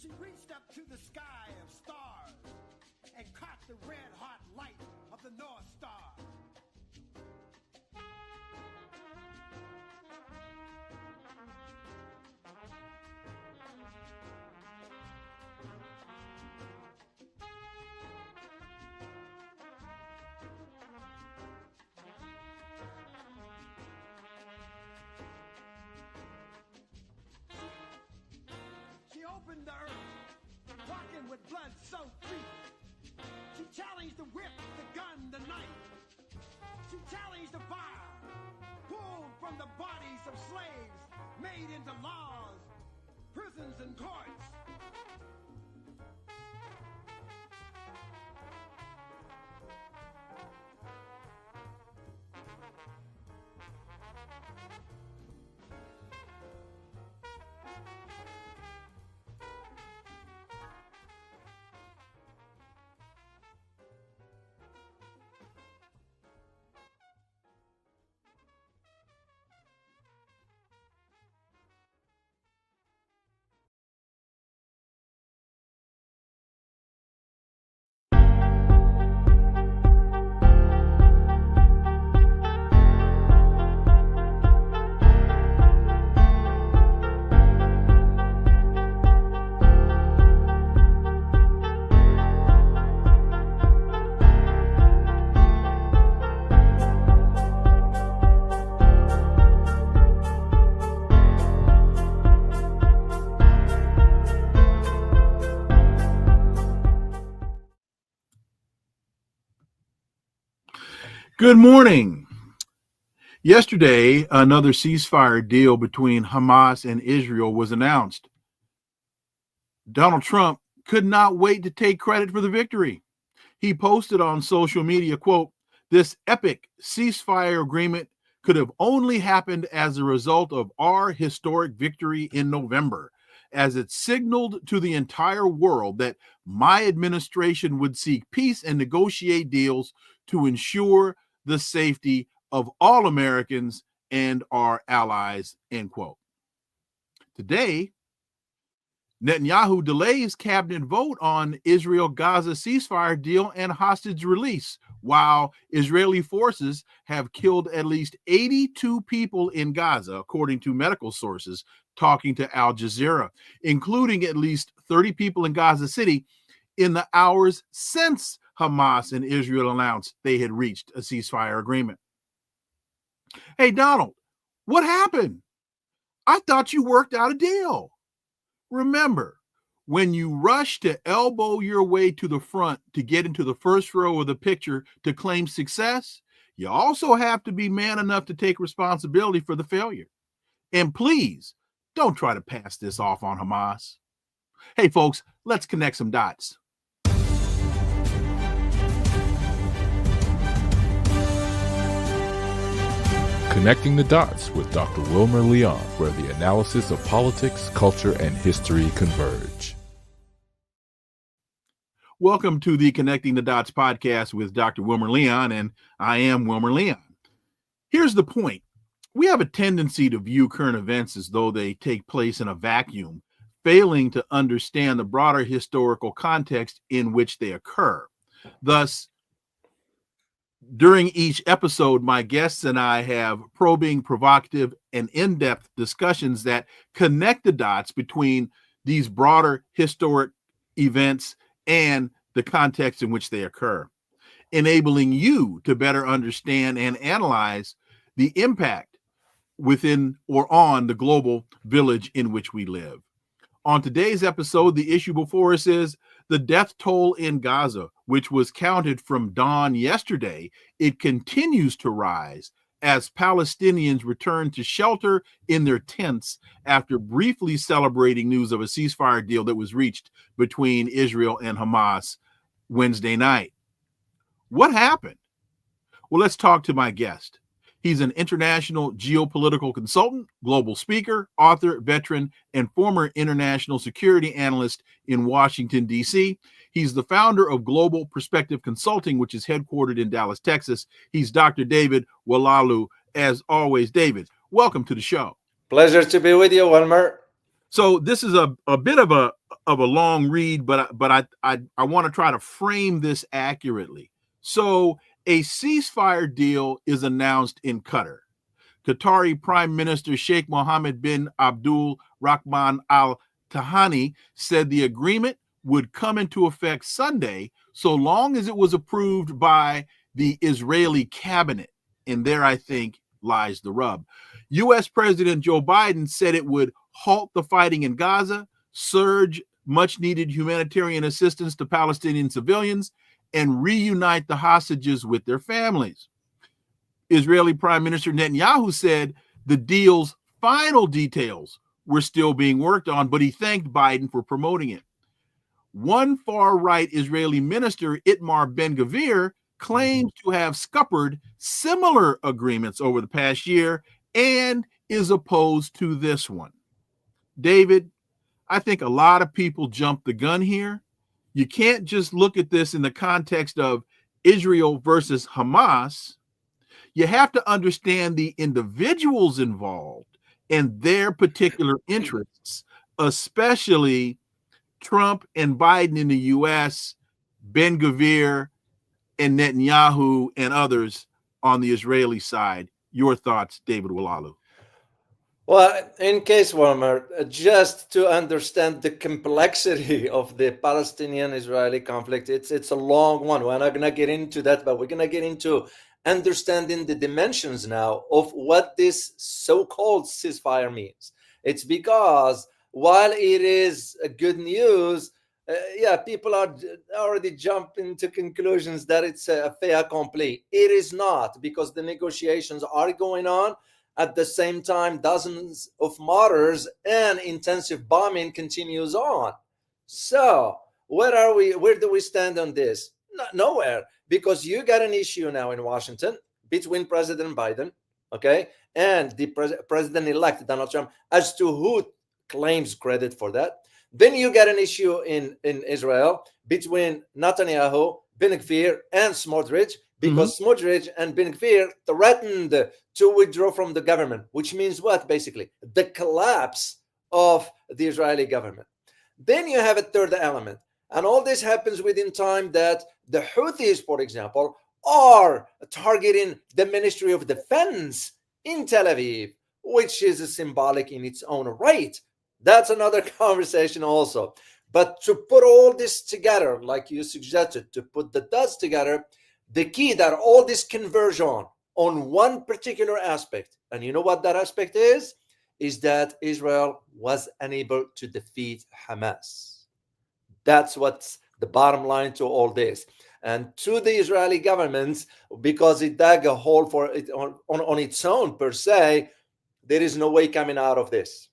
She reached up to the sky of stars and caught the red-hot light of the North Star. Opened the earth, walking with blood-soaked feet. She challenged the whip, the gun, the knife. She challenged the fire, pulled from the bodies of slaves, made into laws, prisons, and courts. Good morning. Yesterday, another ceasefire deal between Hamas and Israel was announced. Donald Trump could not wait to take credit for the victory. He posted on social media, quote, "This epic ceasefire agreement could have only happened as a result of our historic victory in November, as it signaled to the entire world that my administration would seek peace and negotiate deals to ensure the safety of all Americans and our allies," end quote. Today, Netanyahu delays cabinet vote on Israel-Gaza ceasefire deal and hostage release, while Israeli forces have killed at least 82 people in Gaza, according to medical sources talking to Al Jazeera, including at least 30 people in Gaza City in the hours since Hamas and Israel announced they had reached a ceasefire agreement. Hey, Donald, what happened? I thought you worked out a deal. Remember, when you rush to elbow your way to the front to get into the first row of the picture to claim success, you also have to be man enough to take responsibility for the failure. And please, don't try to pass this off on Hamas. Hey, folks, let's connect some dots. Connecting the Dots with Dr. Wilmer Leon, where the analysis of politics, culture, and history converge. Welcome to the Connecting the Dots podcast with Dr. Wilmer Leon, and I am Wilmer Leon. Here's the point. We have a tendency to view current events as though they take place in a vacuum, failing to understand the broader historical context in which they occur. Thus, during each episode, my guests and I have probing, provocative, and in-depth discussions that connect the dots between these broader historic events and the context in which they occur, enabling you to better understand and analyze the impact within or on the global village in which we live. On today's episode, the issue before us is the death toll in Gaza, which was counted from dawn yesterday. It continues to rise as Palestinians return to shelter in their tents after briefly celebrating news of a ceasefire deal that was reached between Israel and Hamas Wednesday night. What happened? Well, let's talk to my guest. He's an international geopolitical consultant, global speaker, author, veteran, and former international security analyst in Washington, D.C. He's the founder of Global Perspective Consulting, which is headquartered in Dallas, Texas. He's Dr. David Oualaalou. As always, David, welcome to the show. Pleasure to be with you, Wilmer. So this is a bit of a long read, but I want to try to frame this accurately. So a ceasefire deal is announced in Qatar. Qatari Prime Minister Sheikh Mohammed bin Abdul Rahman Al Thani said the agreement would come into effect Sunday, so long as it was approved by the Israeli cabinet. And there, I think, lies the rub. U.S. President Joe Biden said it would halt the fighting in Gaza, surge much-needed humanitarian assistance to Palestinian civilians, and reunite the hostages with their families. Israeli Prime Minister Netanyahu said the deal's final details were still being worked on, but he thanked Biden for promoting it. One far-right Israeli minister, Itamar Ben-Gvir, claims to have scuppered similar agreements over the past year and is opposed to this one. David, I think a lot of people jump the gun here. You can't just look at this in the context of Israel versus Hamas. You have to understand the individuals involved and their particular interests, especially Trump and Biden in the U.S., Ben-Gvir and Netanyahu and others on the Israeli side. Your thoughts, David Oualaalou. Well, in case, Wilmer, just to understand the complexity of the Palestinian-Israeli conflict, it's a long one. We're not going to get into that, but we're going to get into understanding the dimensions now of what this so-called ceasefire means. It's because while it is good news, people are already jumping to conclusions that it's a fait accompli. It is not, because the negotiations are going on. At the same time, dozens of martyrs and intensive bombing continues on. So where are we? Where do we stand on this? Nowhere, because you got an issue now in Washington between President Biden, okay, and the president-elect Donald Trump as to who claims credit for that. Then you get an issue in Israel between Netanyahu, Ben-Gvir, and Smotrich, because Smotrich and Ben-Gvir threatened to withdraw from the government, which means what, basically? The collapse of the Israeli government. Then you have a third element. And all this happens within time that the Houthis, for example, are targeting the Ministry of Defense in Tel Aviv, which is symbolic in its own right. That's another conversation also. But to put all this together, like you suggested, to put the dots together, the key that all this converge on one particular aspect, and you know what that aspect is that Israel was unable to defeat Hamas. That's what's the bottom line to all this. And to the Israeli government, because it dug a hole for it on its own per se, there is no way coming out of this.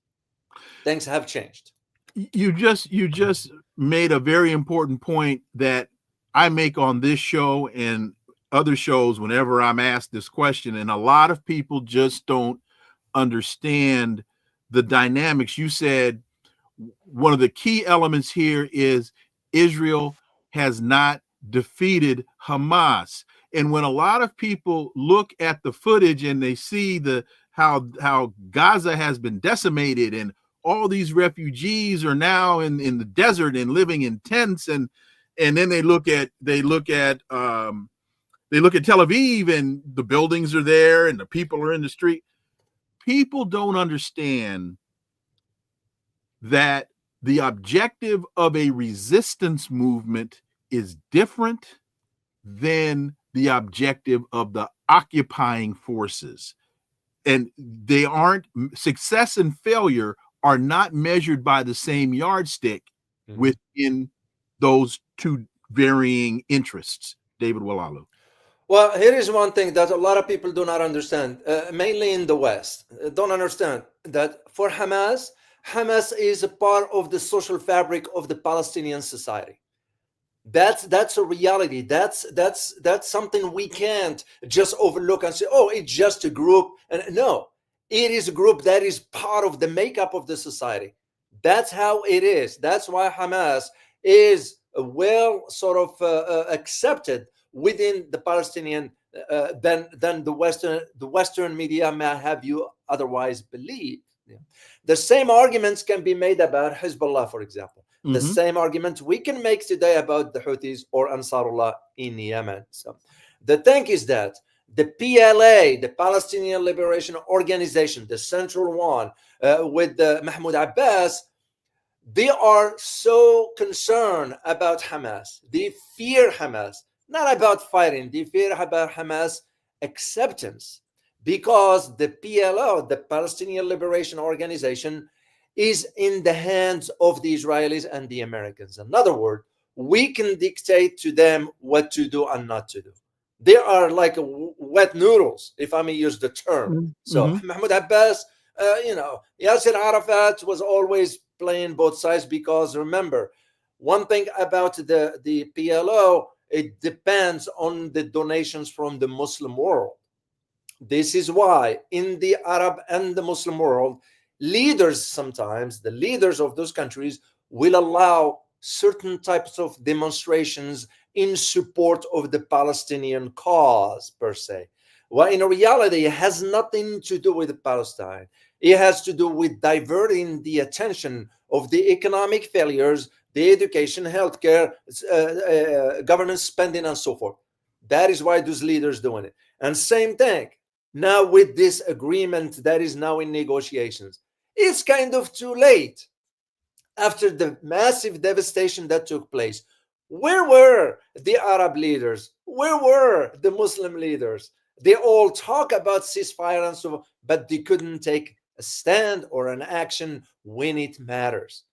Things have changed. You just made a very important point that I make on this show and other shows whenever I'm asked this question, and a lot of people just don't understand the dynamics. You said one of the key elements here is Israel has not defeated Hamas. And when a lot of people look at the footage and they see how Gaza has been decimated and all these refugees are now in the desert and living in tents, and then they look at Tel Aviv and the buildings are there and the people are in the street. People don't understand that the objective of a resistance movement is different than the objective of the occupying forces. And they aren't, success and failure are not measured by the same yardstick within those two varying interests. David Oualaalou. Well, here is one thing that a lot of people do not understand, mainly in the West. Don't understand that for Hamas is a part of the social fabric of the Palestinian society. That's a reality. That's something we can't just overlook and say, oh, it's just a group. And no, it is a group that is part of the makeup of the society. That's how it is. That's why Hamas is well sort of accepted within the Palestinian than the Western media may have you otherwise believe. The same arguments can be made about Hezbollah, for example. The Mhm. same argument we can make today about the Houthis or Ansar Allah in Yemen. So the thing is that the PLA, the Palestinian Liberation Organization, the central one, with Mahmoud Abbas, they are so concerned about Hamas. They fear Hamas, not about fighting. They fear about Hamas acceptance, because the PLO, the Palestinian Liberation Organization, is in the hands of the Israelis and the Americans. In other words, we can dictate to them what to do and not to do. They are like wet noodles, if I may use the term. So Mahmoud Abbas, Yasser Arafat was always playing both sides, because remember, one thing about the PLO, it depends on the donations from the Muslim world. This is why in the Arab and the Muslim world, leaders, sometimes the leaders of those countries, will allow certain types of demonstrations in support of the Palestinian cause per se. Well, in reality, it has nothing to do with Palestine. It has to do with diverting the attention of the economic failures, the education, healthcare, government spending, and so forth. That is why those leaders doing it. And same thing now with this agreement that is now in negotiations. It's kind of too late after the massive devastation that took place. Where were the Arab leaders? Where were the Muslim leaders? They all talk about ceasefire and so on, but they couldn't take a stand or an action when it matters.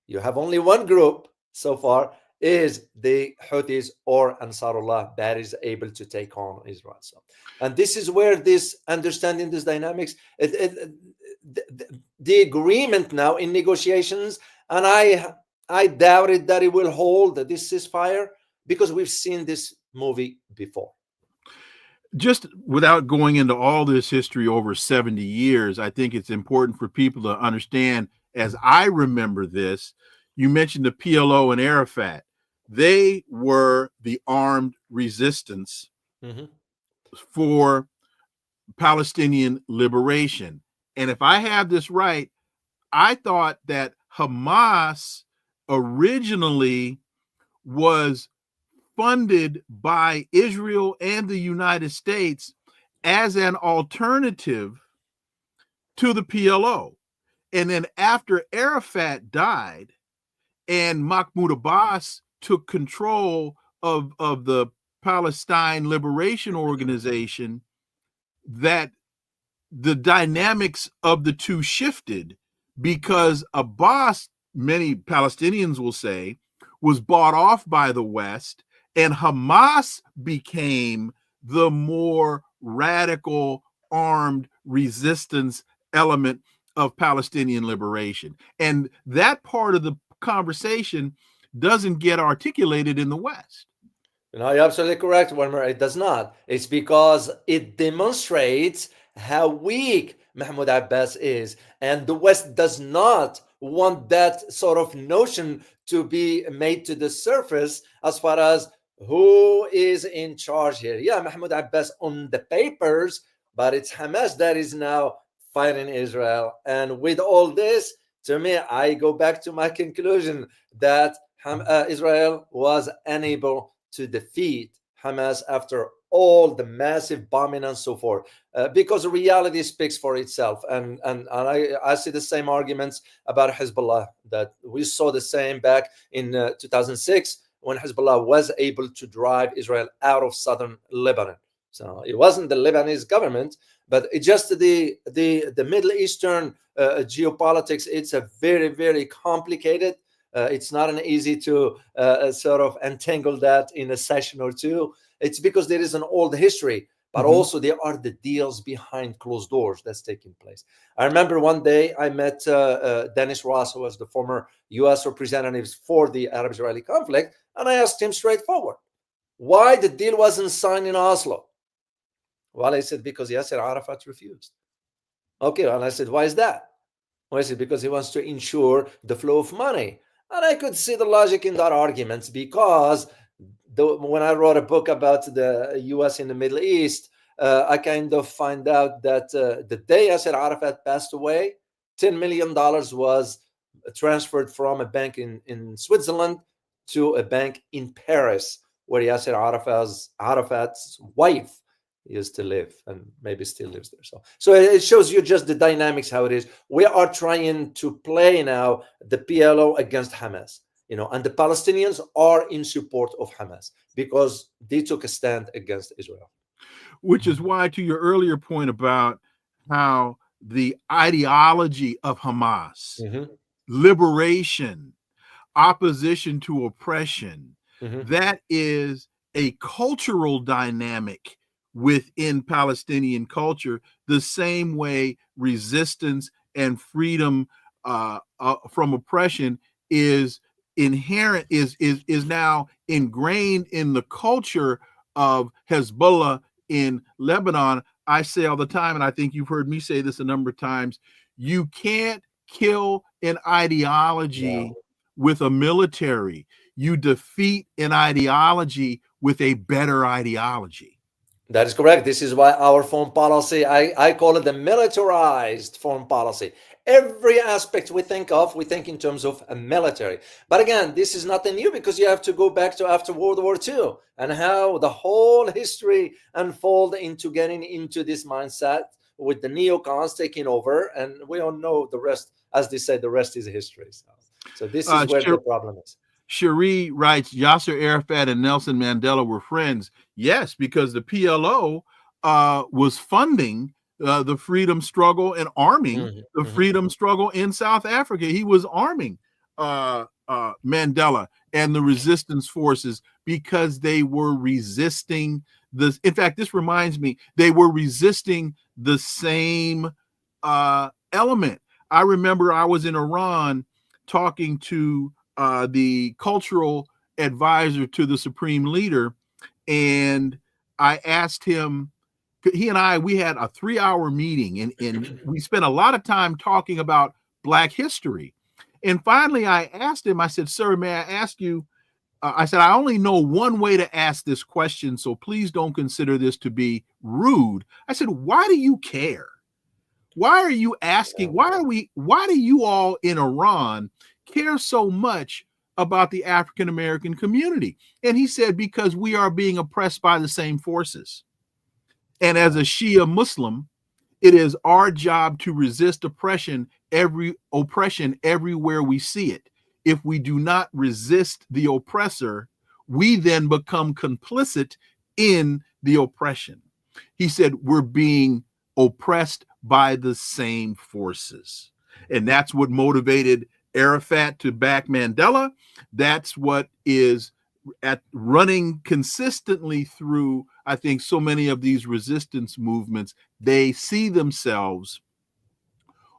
You have only one group so far, is the Houthis or Ansar Allah, that is able to take on Israel. So, and this is where this understanding this dynamics, the agreement now in negotiations, and I doubt it that it will hold this ceasefire, because we've seen this movie before. Just without going into all this history over 70 years, I think it's important for people to understand, as I remember this, you mentioned the PLO and Arafat. They were the armed resistance for Palestinian liberation. And if I have this right, I thought that Hamas originally was funded by Israel and the United States as an alternative to the PLO. And then after Arafat died and Mahmoud Abbas took control of the Palestine Liberation Organization, that the dynamics of the two shifted, because Abbas, many Palestinians will say, was bought off by the West, and Hamas became the more radical armed resistance element of Palestinian liberation. And that part of the conversation doesn't get articulated in the West. No, you're absolutely correct, Wilmer. It does not. It's because it demonstrates how weak Mahmoud Abbas is, and the West does not want that sort of notion to be made to the surface as far as who is in charge here. Yeah, Mahmoud Abbas on the papers, but it's Hamas that is now fighting Israel. And with all this, to me, I go back to my conclusion that Israel was unable to defeat Hamas after all the massive bombing and so forth, because reality speaks for itself. And I see the same arguments about Hezbollah, that we saw the same back in 2006 when Hezbollah was able to drive Israel out of southern Lebanon. So it wasn't the Lebanese government, but it just the Middle Eastern geopolitics. It's a very, very complicated. It's not an easy to sort of untangle that in a session or two. It's because there is an old history, but also there are the deals behind closed doors that's taking place. I remember one day I met Dennis Ross, who was the former U.S. representative for the Arab-Israeli conflict, and I asked him straightforward, why the deal wasn't signed in Oslo? Well, I said, because Yasser Arafat refused. Okay, and I said, why is that? Well, I said, because he wants to ensure the flow of money. And I could see the logic in that argument, because when I wrote a book about the U.S. in the Middle East, I kind of find out that the day Yasser Arafat passed away, $10 million was transferred from a bank in Switzerland to a bank in Paris, where Yasser Arafat's wife used to live and maybe still lives there. So it shows you just the dynamics, how it is. We are trying to play now the PLO against Hamas, and the Palestinians are in support of Hamas because they took a stand against Israel. Which is why, to your earlier point about how the ideology of Hamas, liberation, opposition to oppression, that is a cultural dynamic within Palestinian culture, the same way resistance and freedom from oppression is inherent, is now ingrained in the culture of Hezbollah in Lebanon. I say all the time, and I think you've heard me say this a number of times, you can't kill an ideology with a military. You defeat an ideology with a better ideology. That is correct. This is why our foreign policy, I call it the militarized foreign policy. Every aspect we think in terms of a military. But again, this is nothing new, because you have to go back to after World War II and how the whole history unfolded into getting into this mindset with the neocons taking over. And we all know the rest, as they say, the rest is history. So this is where the problem is. Cherie writes, Yasser Arafat and Nelson Mandela were friends. Yes, because the PLO was funding the freedom struggle and arming the freedom struggle in South Africa. He was arming Mandela and the resistance forces because they were resisting this. In fact, this reminds me, they were resisting the same element. I remember I was in Iran talking to the cultural advisor to the supreme leader, and I asked him, he and I, we had a 3-hour meeting, and we spent a lot of time talking about Black history. And finally I asked him, I said, sir, may I ask you, I said, I only know one way to ask this question, so please don't consider this to be rude. I said, why do you care? Why are you asking? Why do you all in Iran care so much about the African American community? And he said, because we are being oppressed by the same forces. And as a Shia Muslim, it is our job to resist oppression everywhere we see it. If we do not resist the oppressor, we then become complicit in the oppression. He said, we're being oppressed by the same forces. And that's what motivated Arafat to back Mandela. That's what is running consistently through, I think, so many of these resistance movements. They see themselves,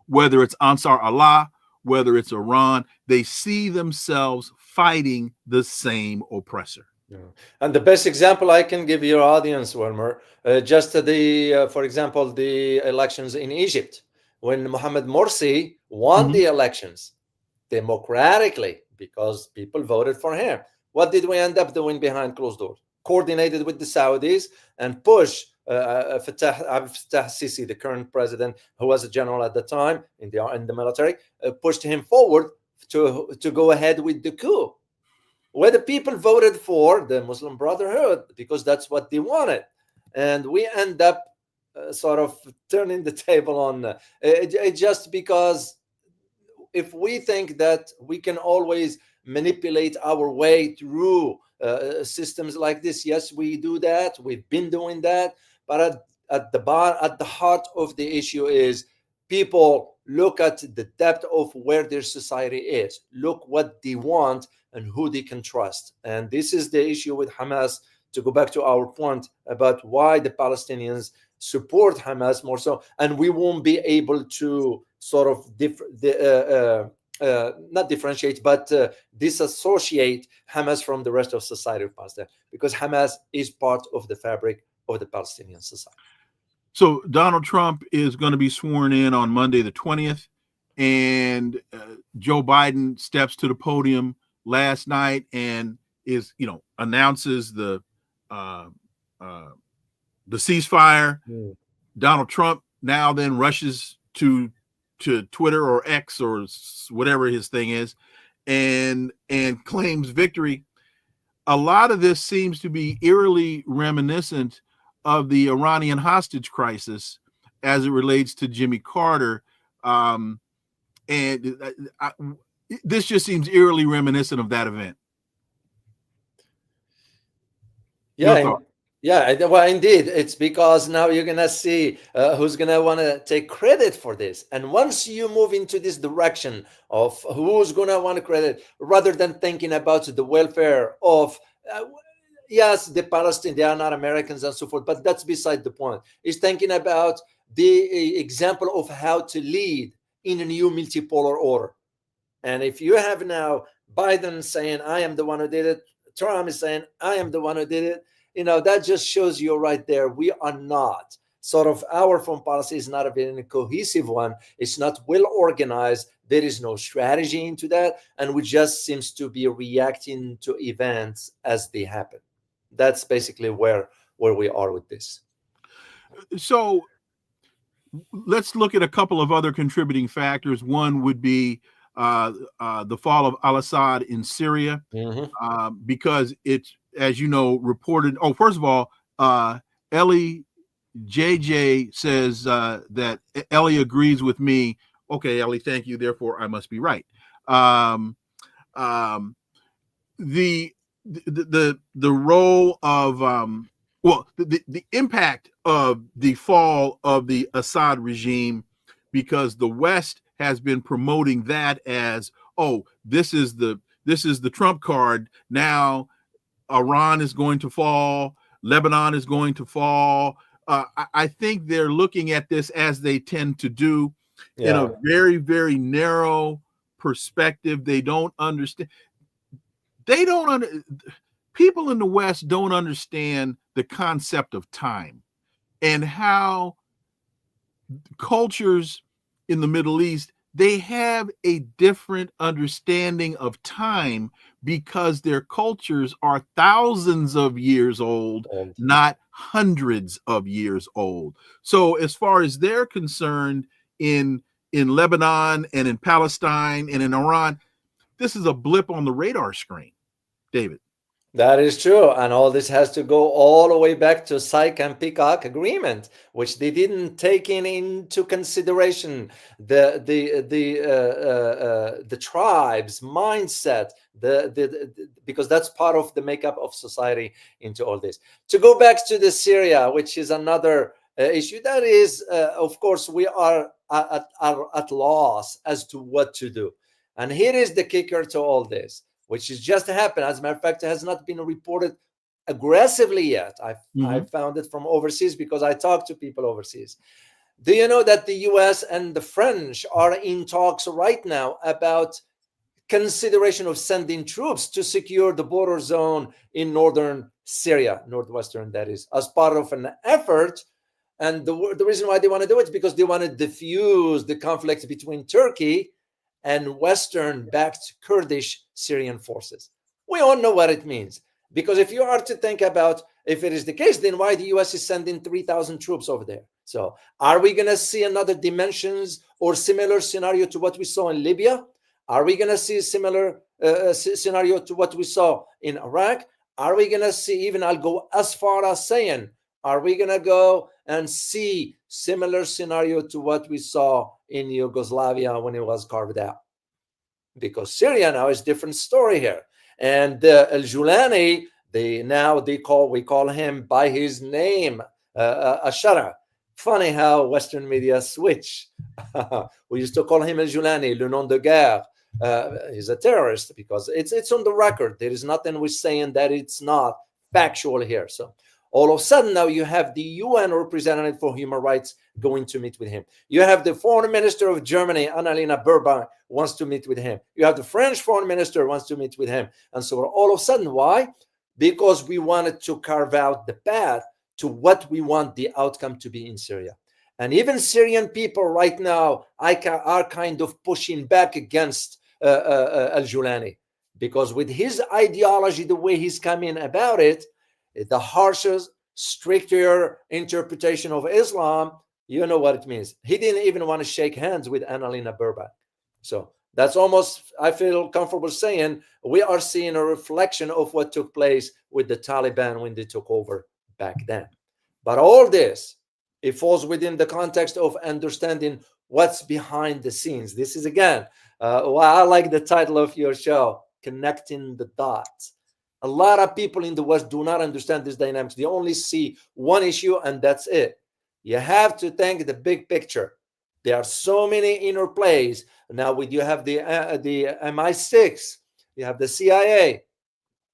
whether it's Ansar Allah, whether it's Iran, they see themselves fighting the same oppressor. Yeah. And the best example I can give your audience, Wilmer, just for example, the elections in Egypt, when Mohamed Morsi won the elections democratically because people voted for him. What did we end up doing behind closed doors? Coordinated with the Saudis and pushed Fattah Sisi, the current president, who was a general at the time in the military, pushed him forward to go ahead with the coup, where the people voted for the Muslim Brotherhood because that's what they wanted. And we end up sort of turning the table on just because if we think that we can always manipulate our way through systems like this, yes, we do that. We've been doing that. But at the heart of the issue is people look at the depth of where their society is, look what they want and who they can trust. And this is the issue with Hamas, to go back to our point about why the Palestinians support Hamas more so, and we won't be able to sort of not differentiate, but disassociate Hamas from the rest of society of Palestine, because Hamas is part of the fabric of the Palestinian society. So Donald Trump is going to be sworn in on Monday the 20th, and Joe Biden steps to the podium last night and announces the ceasefire. Donald Trump now then rushes to Twitter or X or whatever his thing is, and claims victory. A lot of this seems to be eerily reminiscent of the Iranian hostage crisis as it relates to Jimmy Carter. This just seems eerily reminiscent of that event. Yeah, well, indeed, it's because now you're gonna see who's gonna want to take credit for this. And once you move into this direction of who's gonna want credit, rather than thinking about the welfare of yes, the Palestinians, they are not Americans and so forth, but that's beside the point. It's thinking about the example of how to lead in a new multipolar order. And if you have now Biden saying, I am the one who did it, Trump is saying, I am the one who did it, that just shows you right there, we are not our foreign policy is not a very cohesive one. It's not well organized. There is no strategy into that. And we just seems to be reacting to events as they happen. That's basically where we are with this. So let's look at a couple of other contributing factors. One would be the fall of al-Assad in Syria, because it's, as you know, reported. Oh, first of all, Ellie JJ says that Ellie agrees with me. Okay, Ellie, thank you. Therefore, I must be right. The role of the impact of the fall of the Assad regime, because the West has been promoting that as, oh, this is the trump card. Now Iran is going to fall, Lebanon is going to fall. I think they're looking at this, as they tend to do, in a very, very narrow perspective. They don't understand. People in the West don't understand the concept of time and how cultures in the Middle East, they have a different understanding of time because their cultures are thousands of years old, not hundreds of years old. So as far as they're concerned, in Lebanon and in Palestine and in Iran, this is a blip on the radar screen, David. That is true, and all this has to go all the way back to Sykes-Picot Agreement, which they didn't take into consideration the tribes' mindset, because that's part of the makeup of society into all this. To go back to the Syria, which is another issue, that is, of course, we are at loss as to what to do, and here is the kicker to all this, which has just happened. As a matter of fact, it has not been reported aggressively yet. I found it from overseas because I talked to people overseas. Do you know that the US and the French are in talks right now about consideration of sending troops to secure the border zone in northern Syria, northwestern, that is, as part of an effort? And the reason why they want to do it is because they want to diffuse the conflict between Turkey and Western-backed Kurdish Syrian forces. We all know what it means. Because if you are to think about, if it is the case, then why the US is sending 3,000 troops over there? So are we going to see another dimensions or similar scenario to what we saw in Libya? Are we going to see a similar scenario to what we saw in Iraq? Are we going to see, even I'll go as far as saying, are we going to go and see similar scenario to what we saw in Yugoslavia when it was carved out? Because Syria now is a different story here. And al-Julani, we call him by his name, Ashara. Funny how Western media switch. We used to call him al-Julani, le nom de guerre. He's a terrorist because it's on the record. There is nothing we're saying that it's not factual here. So all of a sudden now you have the UN representative for human rights going to meet with him. You have the foreign minister of Germany, Annalena Baerbock, wants to meet with him. You have the French foreign minister wants to meet with him. And so all of a sudden, why? Because we wanted to carve out the path to what we want the outcome to be in Syria. And even Syrian people right now are kind of pushing back against al-Julani, because with his ideology, the way he's coming about it, the harshest, stricter interpretation of Islam, You know what it means. He didn't even want to shake hands with Annalena Baerbock. So that's almost, I feel comfortable saying, we are seeing a reflection of what took place with the Taliban when they took over back then. But all this, it falls within the context of understanding what's behind the scenes. This is, again, why I like the title of your show, Connecting the Dots. A lot of people in the West do not understand this dynamics. They only see one issue, and that's it. You have to think the big picture. There are so many interplays. Now, you have the MI6, you have the CIA,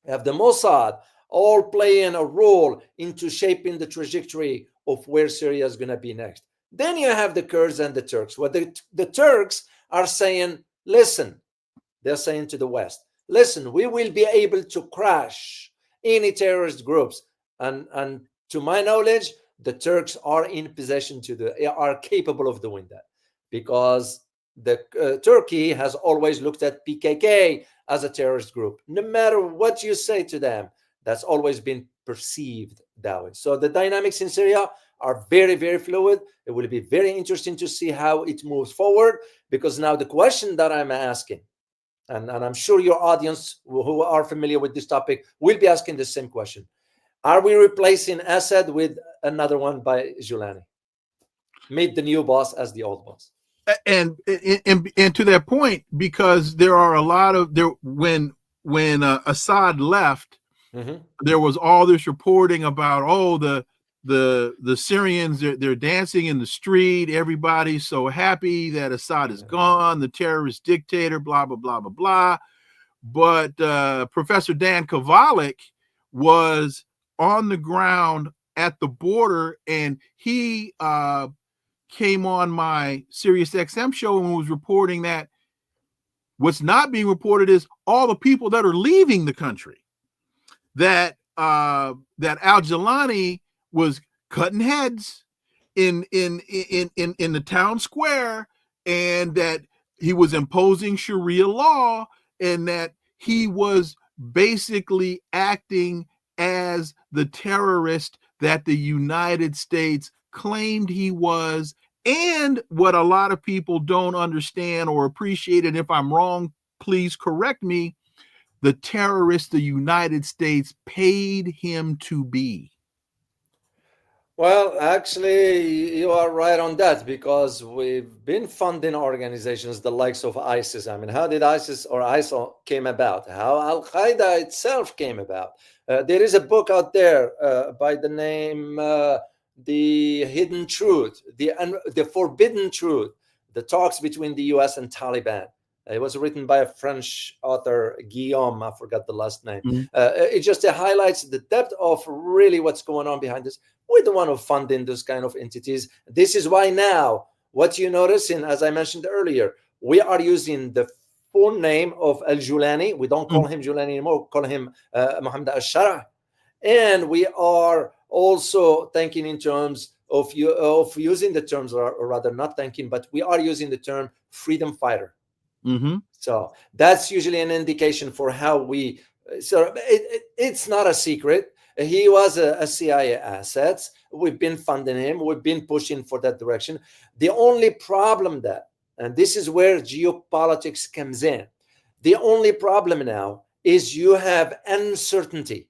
you have the Mossad, all playing a role into shaping the trajectory of where Syria is going to be next. Then you have the Kurds and the Turks. What the Turks are saying, listen, they're saying to the West, listen, we will be able to crush any terrorist groups. And to my knowledge, the Turks are in possession are capable of doing that, because the Turkey has always looked at PKK as a terrorist group. No matter what you say to them, that's always been perceived that way. So the dynamics in Syria are very, very fluid. It will be very interesting to see how it moves forward, because now the question that I'm asking, and I'm sure your audience who are familiar with this topic will be asking the same question. Are we replacing Assad with another one by Giuliani? Meet the new boss as the old boss. And to that point, because there are a lot of when Assad left, there was all this reporting about the Syrians, they're dancing in the street, everybody's so happy that Assad is gone, the terrorist dictator, blah blah blah blah blah. But Professor Dan Kovalik was on the ground at the border, and he came on my Sirius XM show and was reporting that what's not being reported is all the people that are leaving the country, that al-Jilani was cutting heads in the town square, and that he was imposing Sharia law, and that he was basically acting as the terrorist that the United States claimed he was. And what a lot of people don't understand or appreciate, and if I'm wrong, please correct me, the terrorist the United States paid him to be. Well, actually, you are right on that, because we've been funding organizations the likes of ISIS. I mean, how did ISIS or ISIL came about? How Al-Qaeda itself came about? There is a book out there by the name The Hidden Truth, the Forbidden Truth, the talks between the US and Taliban. It was written by a French author, Guillaume, I forgot the last name. It just highlights the depth of really what's going on behind this. We're the one who funding those kind of entities. This is why now, what you notice, in, as I mentioned earlier, we are using the full name of al-Jilani. We don't call him Jilani anymore, we call him Muhammad al-Shara. And we are also thinking in terms of using the terms, or rather not thinking, but we are using the term freedom fighter. So that's usually an indication for how we, so it's not a secret. He was a CIA asset. We've been funding him. We've been pushing for that direction. The only problem that, and this is where geopolitics comes in, the only problem now is you have uncertainty.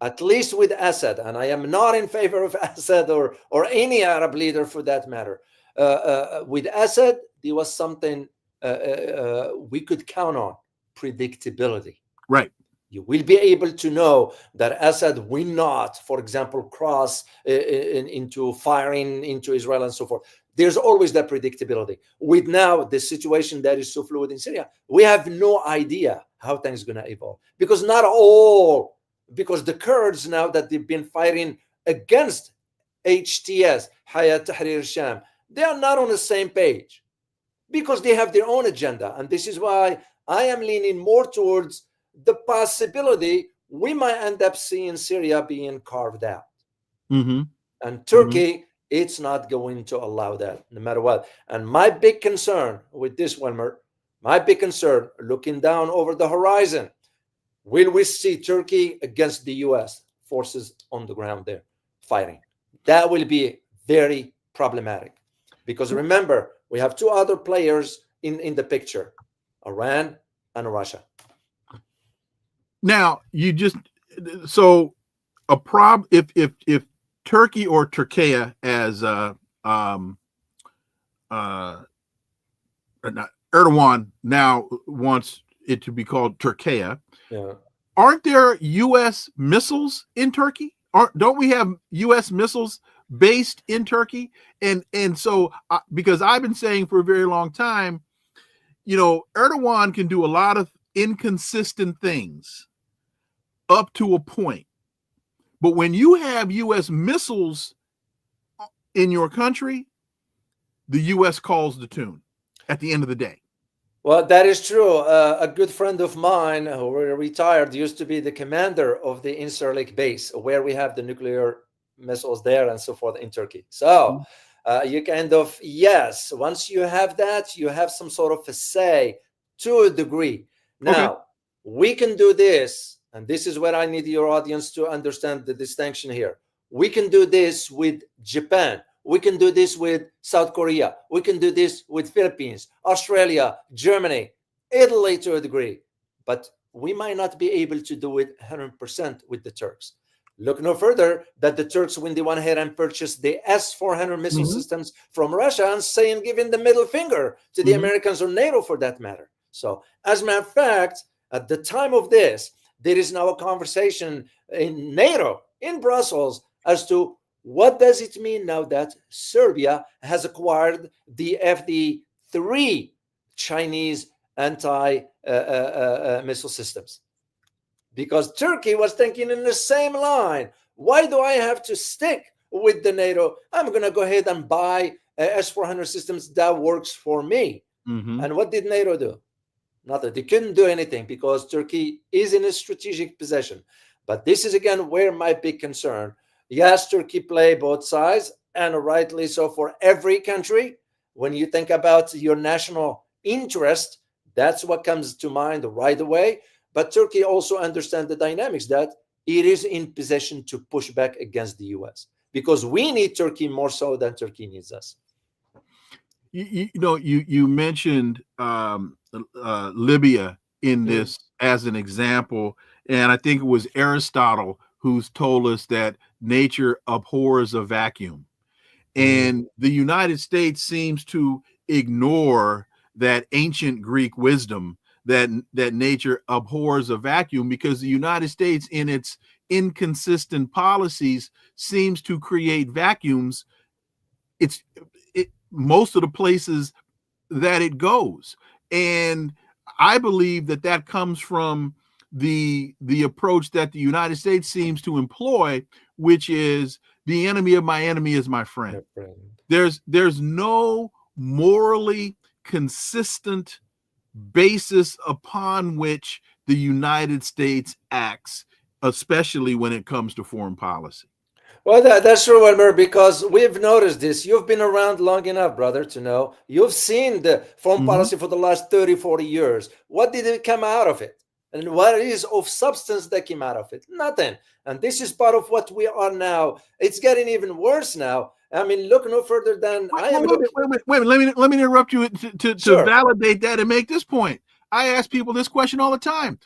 At least with Assad, and I am not in favor of Assad or any Arab leader for that matter. With Assad, there was something we could count on: predictability. Right. You will be able to know that Assad will not, for example, cross into firing into Israel and so forth. There's always that predictability. With now the situation that is so fluid in Syria, we have no idea how things are going to evolve, because because the Kurds, now that they've been fighting against HTS, Hayat Tahrir Sham, they are not on the same page, because they have their own agenda. And this is why I am leaning more towards the possibility we might end up seeing Syria being carved out. And Turkey, it's not going to allow that, no matter what. And my big concern with this, Wilmer, my big concern, looking down over the horizon, will we see Turkey against the US forces on the ground there fighting? That will be very problematic. Because remember, we have two other players in the picture, Iran and Russia. Now, if Turkey or Turkey, as Erdogan now wants it to be called Turkey, aren't there U.S. missiles in Turkey? Don't we have U.S. missiles based in Turkey? And so, because I've been saying for a very long time, Erdogan can do a lot of inconsistent things up to a point. But when you have U.S. missiles in your country, the U.S. calls the tune at the end of the day. Well, that is true. A good friend of mine who retired used to be the commander of the Incirlik base, where we have the nuclear missiles there and so forth in Turkey. So you kind of, yes, once you have that, you have some sort of a say to a degree. Now, we can do this, and this is where I need your audience to understand the distinction here. We can do this with Japan. We can do this with South Korea. We can do this with Philippines, Australia, Germany, Italy to a degree. But we might not be able to do it 100% with the Turks. Look no further that the Turks, when they went ahead and purchased the S-400 missile systems from Russia and giving the middle finger to the Americans or NATO for that matter. So as a matter of fact, at the time of this, there is now a conversation in NATO, in Brussels, as to what does it mean now that Serbia has acquired the FD-3 Chinese anti-missile systems? Because Turkey was thinking in the same line. Why do I have to stick with the NATO? I'm going to go ahead and buy S-400 systems that works for me. And what did NATO do? Nothing. They couldn't do anything because Turkey is in a strategic position. But this is, again, where my big concern. Yes, Turkey play both sides, and rightly so for every country. When you think about your national interest, that's what comes to mind right away. But Turkey also understands the dynamics that it is in position to push back against the U.S. because we need Turkey more so than Turkey needs us. You mentioned Libya in this as an example, and I think it was Aristotle who's told us that nature abhors a vacuum, and the United States seems to ignore that ancient Greek wisdom that nature abhors a vacuum, because the United States, in its inconsistent policies, seems to create vacuums. Most of the places that it goes. And I believe that comes from the approach that the United States seems to employ, which is the enemy of my enemy is my friend. There's no morally consistent basis upon which the United States acts, especially when it comes to foreign policy. Well, that's true, Wilmer, because we've noticed this. You've been around long enough, brother, to know. You've seen the foreign policy for the last 30, 40 years. What did it come out of it? And what is of substance that came out of it? Nothing. And this is part of what we are now. It's getting even worse now. I mean, look no further than I am. Wait, let me interrupt you to validate that and make this point. I ask people this question all the time.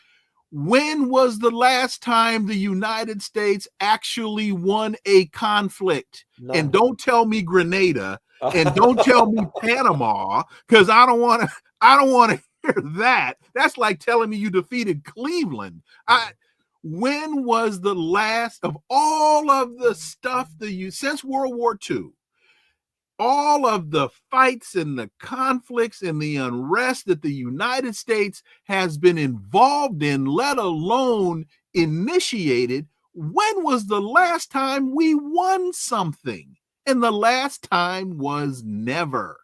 When was the last time the United States actually won a conflict? No. And don't tell me Grenada, and don't tell me Panama, because I don't want to hear that. That's like telling me you defeated Cleveland. When was the last of all of the stuff since World War II? All of the fights and the conflicts and the unrest that the United States has been involved in, let alone initiated, when was the last time we won something? And the last time was never.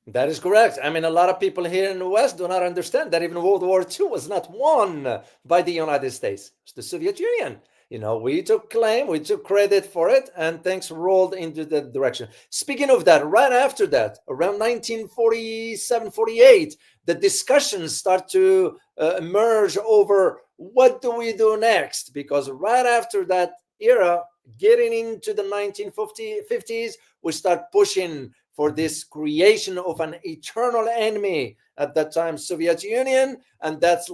That is correct. I mean, a lot of people here in the West do not understand that even World War II was not won by the United States. It's the Soviet Union. You know, we took claim, we took credit for it, and things rolled into that direction. Speaking of that, right after that, around 1947, 48, the discussions start to emerge over what do we do next? Because right after that era, getting into the 1950s, we start pushing for this creation of an eternal enemy, at that time Soviet Union, and that's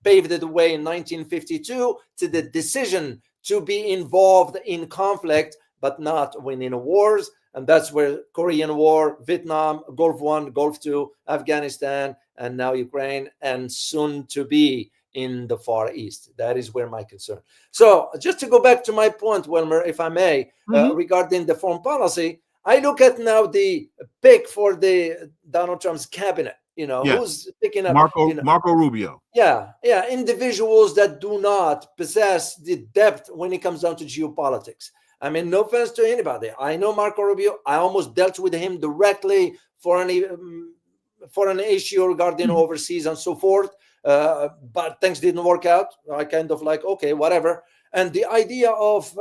paved the way in 1952 to the decision to be involved in conflict but not winning wars. And that's where Korean War, Vietnam, Gulf War, Gulf II, Afghanistan, and now Ukraine, and soon to be in the Far East. That is where my concern. So just to go back to my point, Wilmer, if I may, regarding the foreign policy, I look at now the pick for the Donald Trump's cabinet. Who's picking up Marco Rubio. Yeah, individuals that do not possess the depth when it comes down to geopolitics. I mean, no offense to anybody. I know Marco Rubio. I almost dealt with him directly for an issue regarding overseas and so forth. But things didn't work out. I kind of like, okay, whatever. And the idea of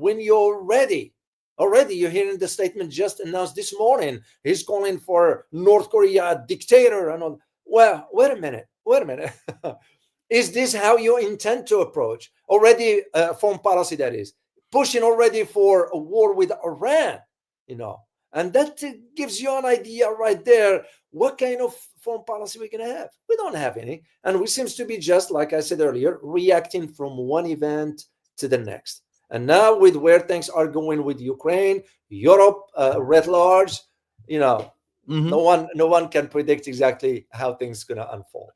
when you're ready, already you're hearing the statement just announced this morning. He's calling for North Korea a dictator and all. Well, wait a minute. Is this how you intend to approach already foreign policy, that is? Pushing already for a war with Iran, and that gives you an idea right there what kind of foreign policy we're going to have. We don't have any, and we seems to be just, like I said earlier, reacting from one event to the next. And now with where things are going with Ukraine, Europe, writ large, no one can predict exactly how things are going to unfold.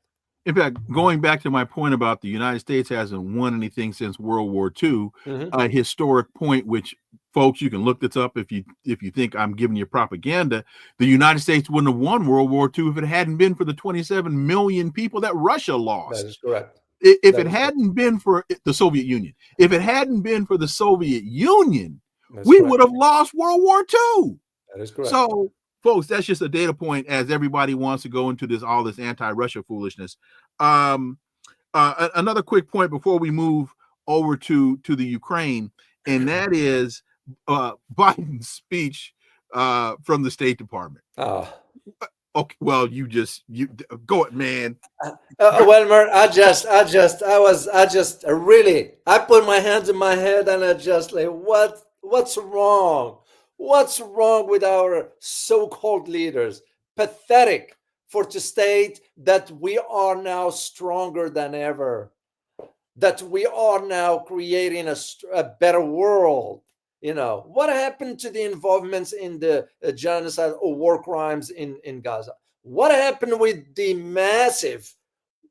In fact, going back to my point about the United States hasn't won anything since World War II, a historic point, which, folks, you can look this up if you think I'm giving you propaganda. The United States wouldn't have won World War II if it hadn't been for the 27 million people that Russia lost. That is correct. If it hadn't been for the Soviet Union, if it hadn't been for the Soviet Union, we would have lost World War II. That is correct. So, folks, that's just a data point as everybody wants to go into all this anti-Russia foolishness. Another quick point before we move over to the Ukraine, and that is Biden's speech from the State Department. Okay, well, you go it, man. Wilmer, I put my hands in my head and I just like, what's wrong? What's wrong with our so-called leaders? Pathetic to state that we are now stronger than ever, that we are now creating a better world. What happened to the involvements in the genocide or war crimes in Gaza? What happened with the massive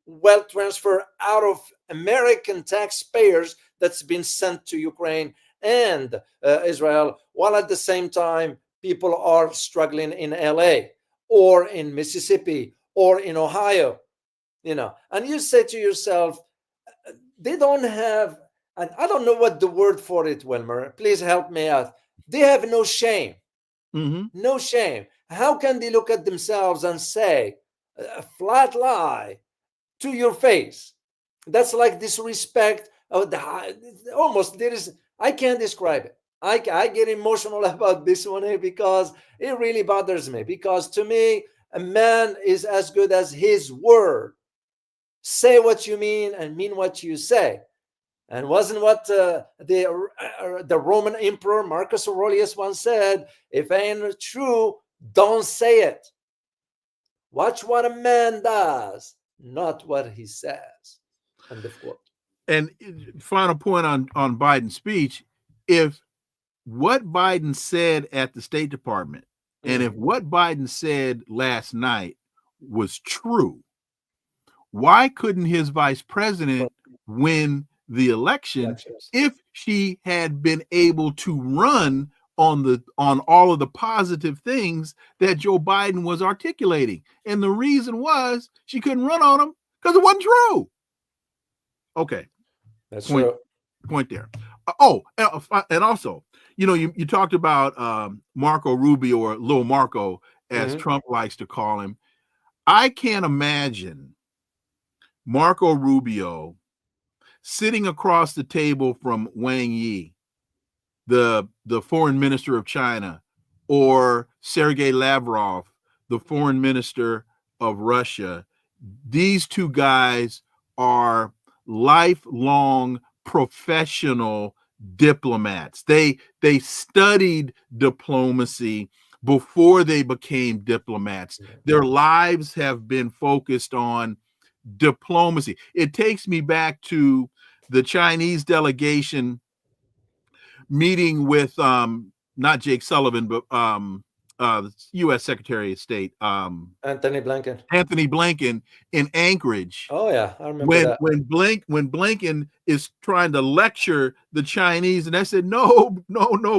wealth transfer out of American taxpayers that's been sent to Ukraine and Israel, while at the same time people are struggling in LA or in Mississippi or in Ohio, and you say to yourself, they don't have, and I don't know what the word for it, Wilmer, please help me out. They have no shame. No shame. How can they look at themselves and say a flat lie to your face? That's like disrespect of almost there is. I can't describe it. I get emotional about this one because it really bothers me, because to me, a man is as good as his word. Say what you mean and mean what you say. And wasn't what the Roman emperor Marcus Aurelius once said, if it ain't true, don't say it. Watch what a man does, not what he says. End of quote. And final point on Biden's speech, if what Biden said at the State Department and if what Biden said last night was true, why couldn't his vice president win the election if she had been able to run on all of the positive things that Joe Biden was articulating? And the reason was she couldn't run on them because it wasn't true. Okay. That's true. Point there. And also, you talked about Marco Rubio, or Lil Marco, as Trump likes to call him. I can't imagine Marco Rubio sitting across the table from Wang Yi, the foreign minister of China, or Sergei Lavrov, the foreign minister of Russia. These two guys are lifelong professional diplomats. They studied diplomacy before they became diplomats. Their lives have been focused on diplomacy. It takes me back to the Chinese delegation meeting with not Jake Sullivan, but the U.S. Secretary of State Anthony Blinken in Anchorage. Oh yeah, I remember that. When Blinken is trying to lecture the Chinese, and I said, no,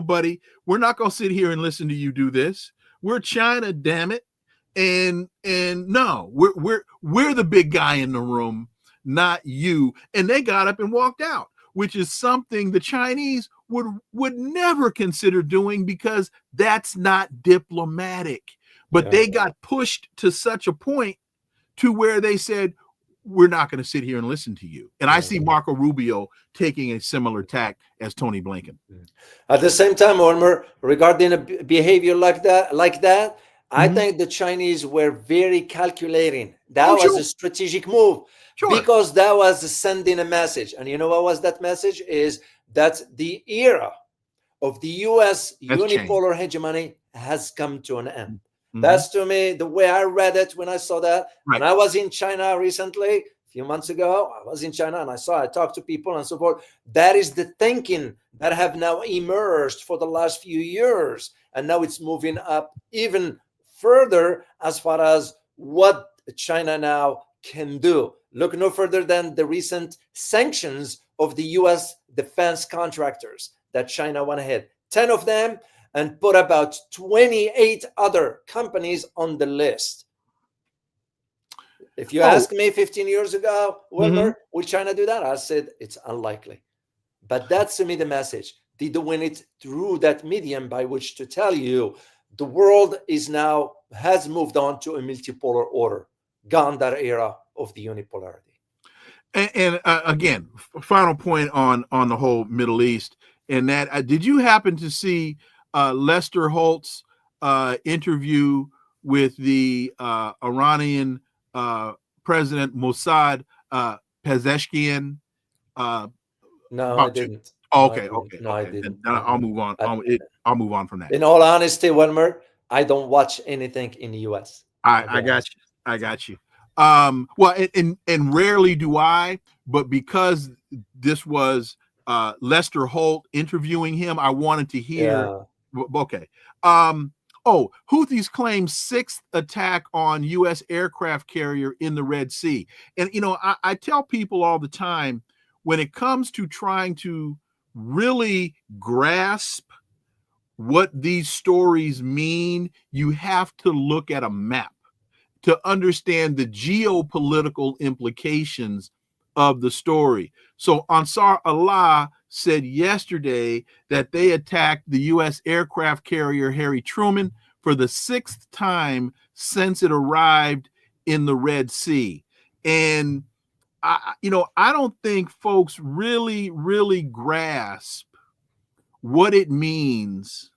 buddy, we're not gonna sit here and listen to you do this. We're China, damn it, and no, we're the big guy in the room, not you. And they got up and walked out, which is something the Chinese would never consider doing, because that's not diplomatic. But they got pushed to such a point to where they said, we're not going to sit here and listen to you. And I see Marco Rubio taking a similar tack as Tony Blinken. At the same time, Wilmer, regarding a behavior like that, I think the Chinese were very calculating. That was a strategic move, because that was sending a message. And you know what was that message? Is that the era of the U.S. unipolar hegemony has come to an end. That's, to me, the way I read it when I saw that. When I was in China recently, a few months ago, I was in China and I talked to people and so forth. That is the thinking that have now emerged for the last few years. And now it's moving up even further as far as what China now can do. Look no further than the recent sanctions of the U.S. defense contractors that China went ahead, 10 of them, and put about 28 other companies on the list. If you asked me 15 years ago, Wilmer, would China do that? I said it's unlikely. But that's, to me, the message. They win it through that medium by which to tell you the world has moved on to a multipolar order, gone that era of the unipolarity. And again, final point on the whole Middle East, and that did you happen to see Lester Holt's interview with the Iranian President Mossad Pezeshkian? No, I didn't. Okay. No, I didn't. I'll move on. I'll move on from that. In all honesty, Wilmer, I don't watch anything in the U.S. I got you. Well, and rarely do I, but because this was Lester Holt interviewing him, I wanted to hear. Okay. Houthis claim 6th attack on U.S. aircraft carrier in the Red Sea. And, I tell people all the time, when it comes to trying to really grasp what these stories mean, you have to look at a map to understand the geopolitical implications of the story. So Ansar Allah said yesterday that they attacked the U.S. aircraft carrier Harry Truman for the 6th time since it arrived in the Red Sea. And I don't think folks really grasp what it means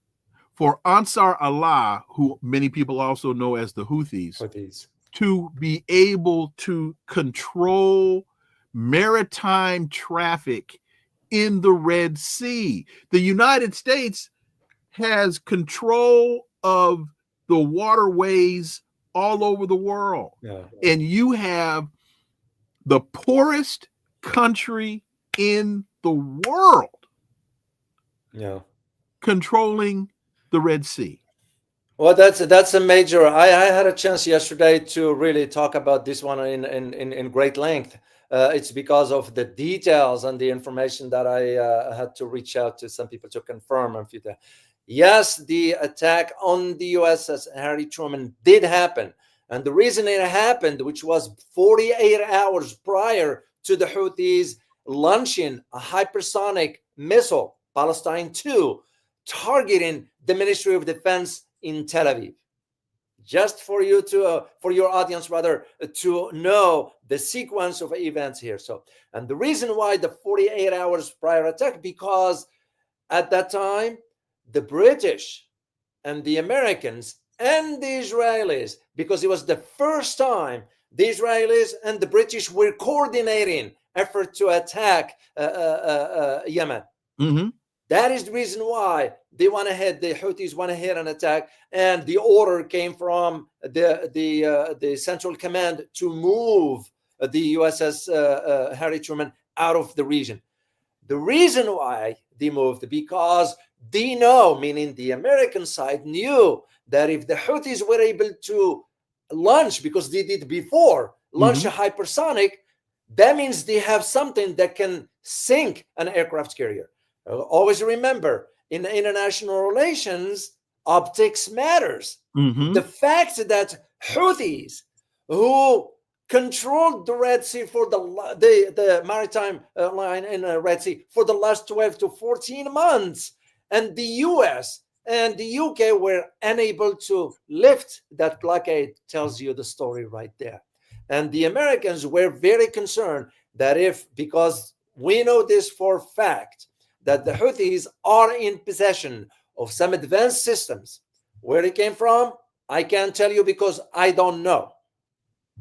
for Ansar Allah, who many people also know as the Houthis, to be able to control maritime traffic in the Red Sea. The United States has control of the waterways all over the world. And you have the poorest country in the world controlling the Red Sea. Well, that's a major. I had a chance yesterday to really talk about this one in great length. It's because of the details and the information that I had to reach out to some people to confirm a few things. Yes, the attack on the USS Harry Truman did happen. And the reason it happened, which was 48 hours prior to the Houthis launching a hypersonic missile, Palestine 2, targeting the Ministry of Defense in Tel Aviv. Just for you to, for your audience rather, to know the sequence of events here. So, and the reason why the 48 hours prior attack, because at that time, the British and the Americans and the Israelis, because it was the first time the Israelis and the British were coordinating effort to attack Yemen. Mm-hmm. That is the reason why they went ahead. The Houthis went ahead and attacked, and the order came from the Central Command to move the USS Harry Truman out of the region. The reason why they moved, because they know, meaning the American side knew, that if the Houthis were able to launch, because they did before, launch a hypersonic, that means they have something that can sink an aircraft carrier. Always remember, in international relations, optics matters. The fact that Houthis, who controlled the Red Sea for the maritime line in the Red Sea for the last 12 to 14 months, and the US and the UK were unable to lift that blockade, tells you the story right there. And the Americans were very concerned that because we know this for a fact, that the Houthis are in possession of some advanced systems. Where it came from, I can't tell you because I don't know.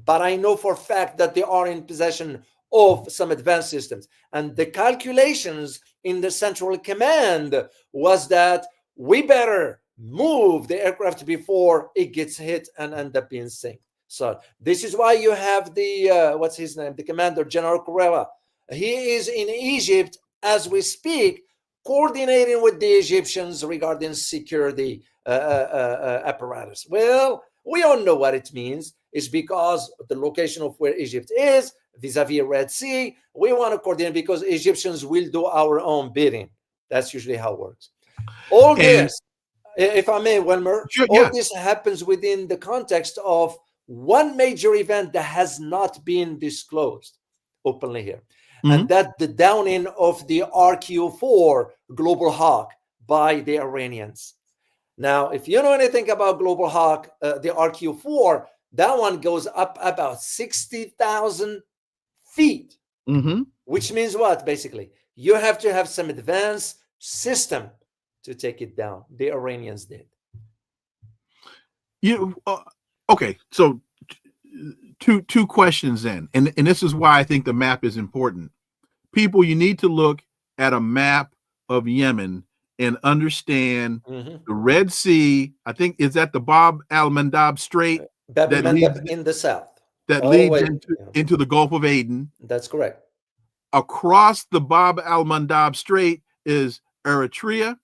But I know for a fact that they are in possession of some advanced systems. And the calculations in the Central Command was that we better move the aircraft before it gets hit and end up being sunk. So this is why you have the, what's his name? The Commander, General Kurela. He is in Egypt as we speak, coordinating with the Egyptians regarding security apparatus. Well, we all know what it means. It's because the location of where Egypt is, vis-a-vis Red Sea, we want to coordinate because Egyptians will do our own bidding. That's usually how it works. All this, if I may, Wilmer, this happens within the context of one major event that has not been disclosed openly here. And that the downing of the RQ-4 Global Hawk by the Iranians. Now, if you know anything about Global Hawk, the RQ-4, that one goes up about 60,000 feet, which means what, basically? You have to have some advanced system to take it down. The Iranians did. Okay, so two questions then, and this is why I think the map is important. People, you need to look at a map of Yemen and understand the Red Sea. I think is that the Bab al-Mandab Strait that leads in the south, that leads into the Gulf of Aden. That's correct. Across the Bab al-Mandab Strait is Eritrea,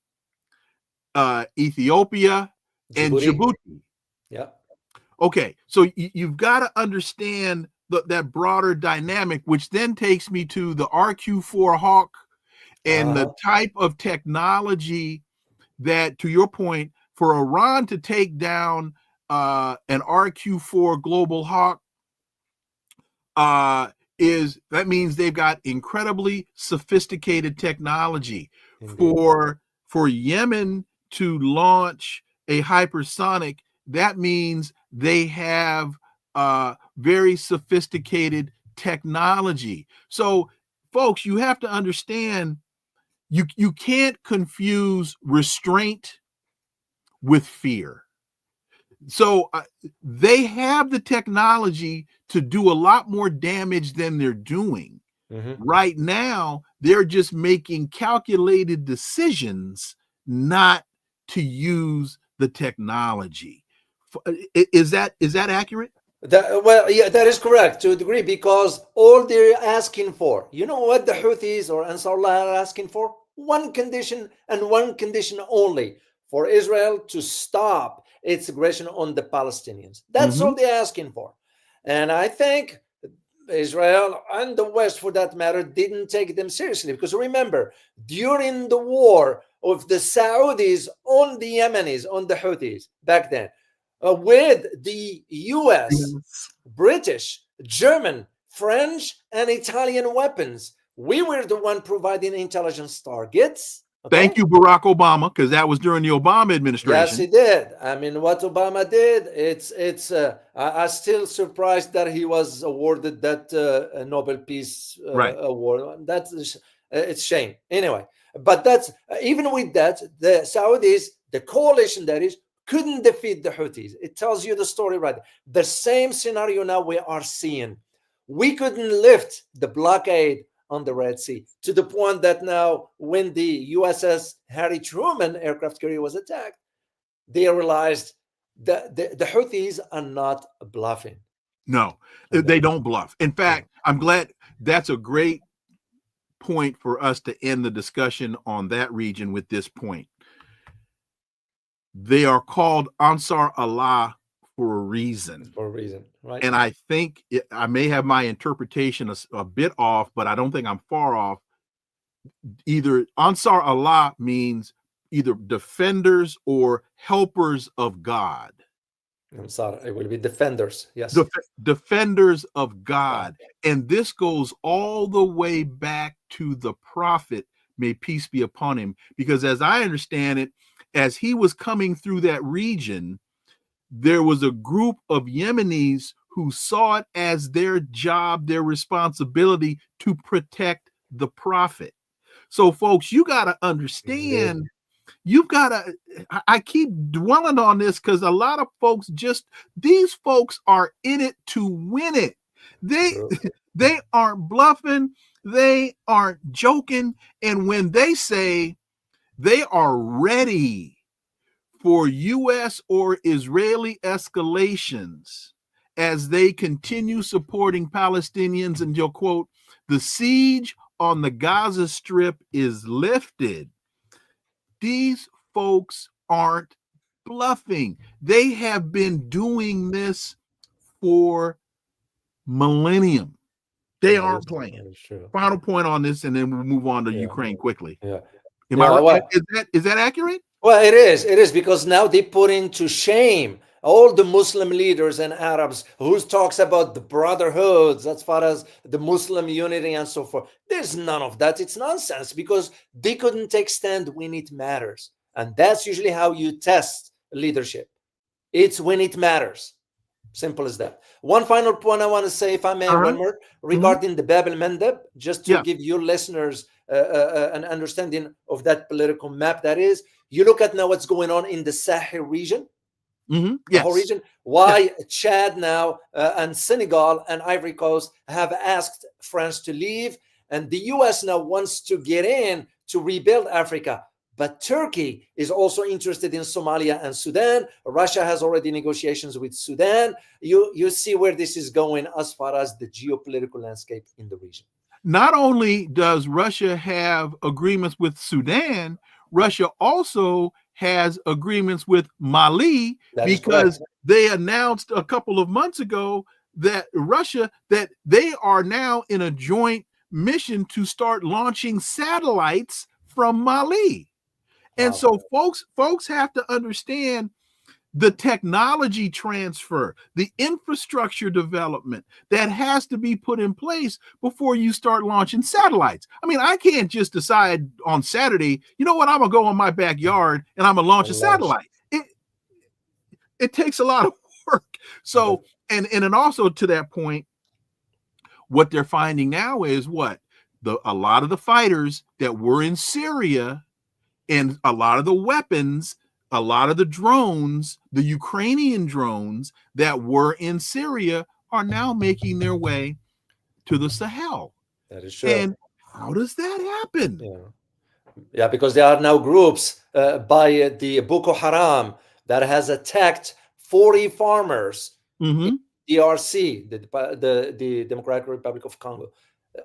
Ethiopia, and Djibouti. Yeah. Okay, so you've got to understand that broader dynamic, which then takes me to the RQ-4 Hawk and the type of technology that, to your point, for Iran to take down an RQ-4 Global Hawk, that means they've got incredibly sophisticated technology. For Yemen to launch a hypersonic, that means they have very sophisticated technology. So, folks, you have to understand you can't confuse restraint with fear. So they have the technology to do a lot more damage than they're doing. Right now, they're just making calculated decisions not to use the technology. Is that accurate? Well, yeah, that is correct to a degree, because all they're asking for, you know what the Houthis or Ansar Allah are asking for? One condition and one condition only: for Israel to stop its aggression on the Palestinians. That's all they're asking for. And I think Israel and the West, for that matter, didn't take them seriously, because remember, during the war of the Saudis on the Yemenis, on the Houthis back then, with the US, British, German, French, and Italian weapons, we were the one providing intelligence targets. Thank you, Barack Obama, because that was during the Obama administration. Yes, he did. I mean, what Obama did, I'm still surprised that he was awarded that Nobel Peace Award. It's shame. Anyway, but that's, even with that, the Saudis, the coalition that is, couldn't defeat the Houthis. It tells you the story right. The same scenario now we are seeing. We couldn't lift the blockade on the Red Sea, to the point that now when the USS Harry Truman aircraft carrier was attacked, they realized that the Houthis are not bluffing. No, they don't bluff. In fact, I'm glad that's a great point for us to end the discussion on that region with this point. They are called Ansar Allah for a reason. For a reason, right? And I think I may have my interpretation a bit off, but I don't think I'm far off. Either Ansar Allah means either defenders or helpers of God. Ansar, it will be defenders, yes. Defenders of God. And this goes all the way back to the prophet, may peace be upon him, because as I understand it, as he was coming through that region, there was a group of Yemenis who saw it as their job, their responsibility to protect the prophet. So, folks, you got to understand, you've got to, I keep dwelling on this because a lot of folks these folks are in it to win it. They aren't bluffing. They aren't joking. And when they say they are ready for U.S. or Israeli escalations as they continue supporting Palestinians, and you'll quote, the siege on the Gaza Strip is lifted, these folks aren't bluffing. They have been doing this for millennium. They aren't playing. Final point on this, and then we'll move on to Ukraine quickly. Am I right? Is that accurate? Well, it is because now they put into shame all the Muslim leaders and Arabs who talks about the brotherhoods as far as the Muslim unity and so forth. There's none of that. It's nonsense because they couldn't take stand when it matters. And that's usually how you test leadership. It's when it matters. Simple as that. One final point I want to say, if I may, Wilmer, regarding the Bab el-Mandeb, just to give your listeners an understanding of that political map. That is, you look at now what's going on in the Sahel region, the whole region. Why Chad now and Senegal and Ivory Coast have asked France to leave, and the U.S. now wants to get in to rebuild Africa. But Turkey is also interested in Somalia and Sudan. Russia has already negotiations with Sudan. You see where this is going as far as the geopolitical landscape in the region. Not only does Russia have agreements with Sudan, Russia also has agreements with Mali, because they announced a couple of months ago that that they are now in a joint mission to start launching satellites from Mali. And so folks have to understand the technology transfer, the infrastructure development that has to be put in place before you start launching satellites. I mean, I can't just decide on Saturday, you know what, I'm going to go in my backyard and I'm going to launch a satellite. It takes a lot of work. So, and then also to that point, what they're finding now is a lot of the fighters that were in Syria and a lot of the weapons, a lot of the drones, the Ukrainian drones that were in Syria are now making their way to the Sahel. That is true. And how does that happen? Yeah, because there are now groups by the Boko Haram that has attacked 40 farmers in DRC, the Democratic Republic of Congo.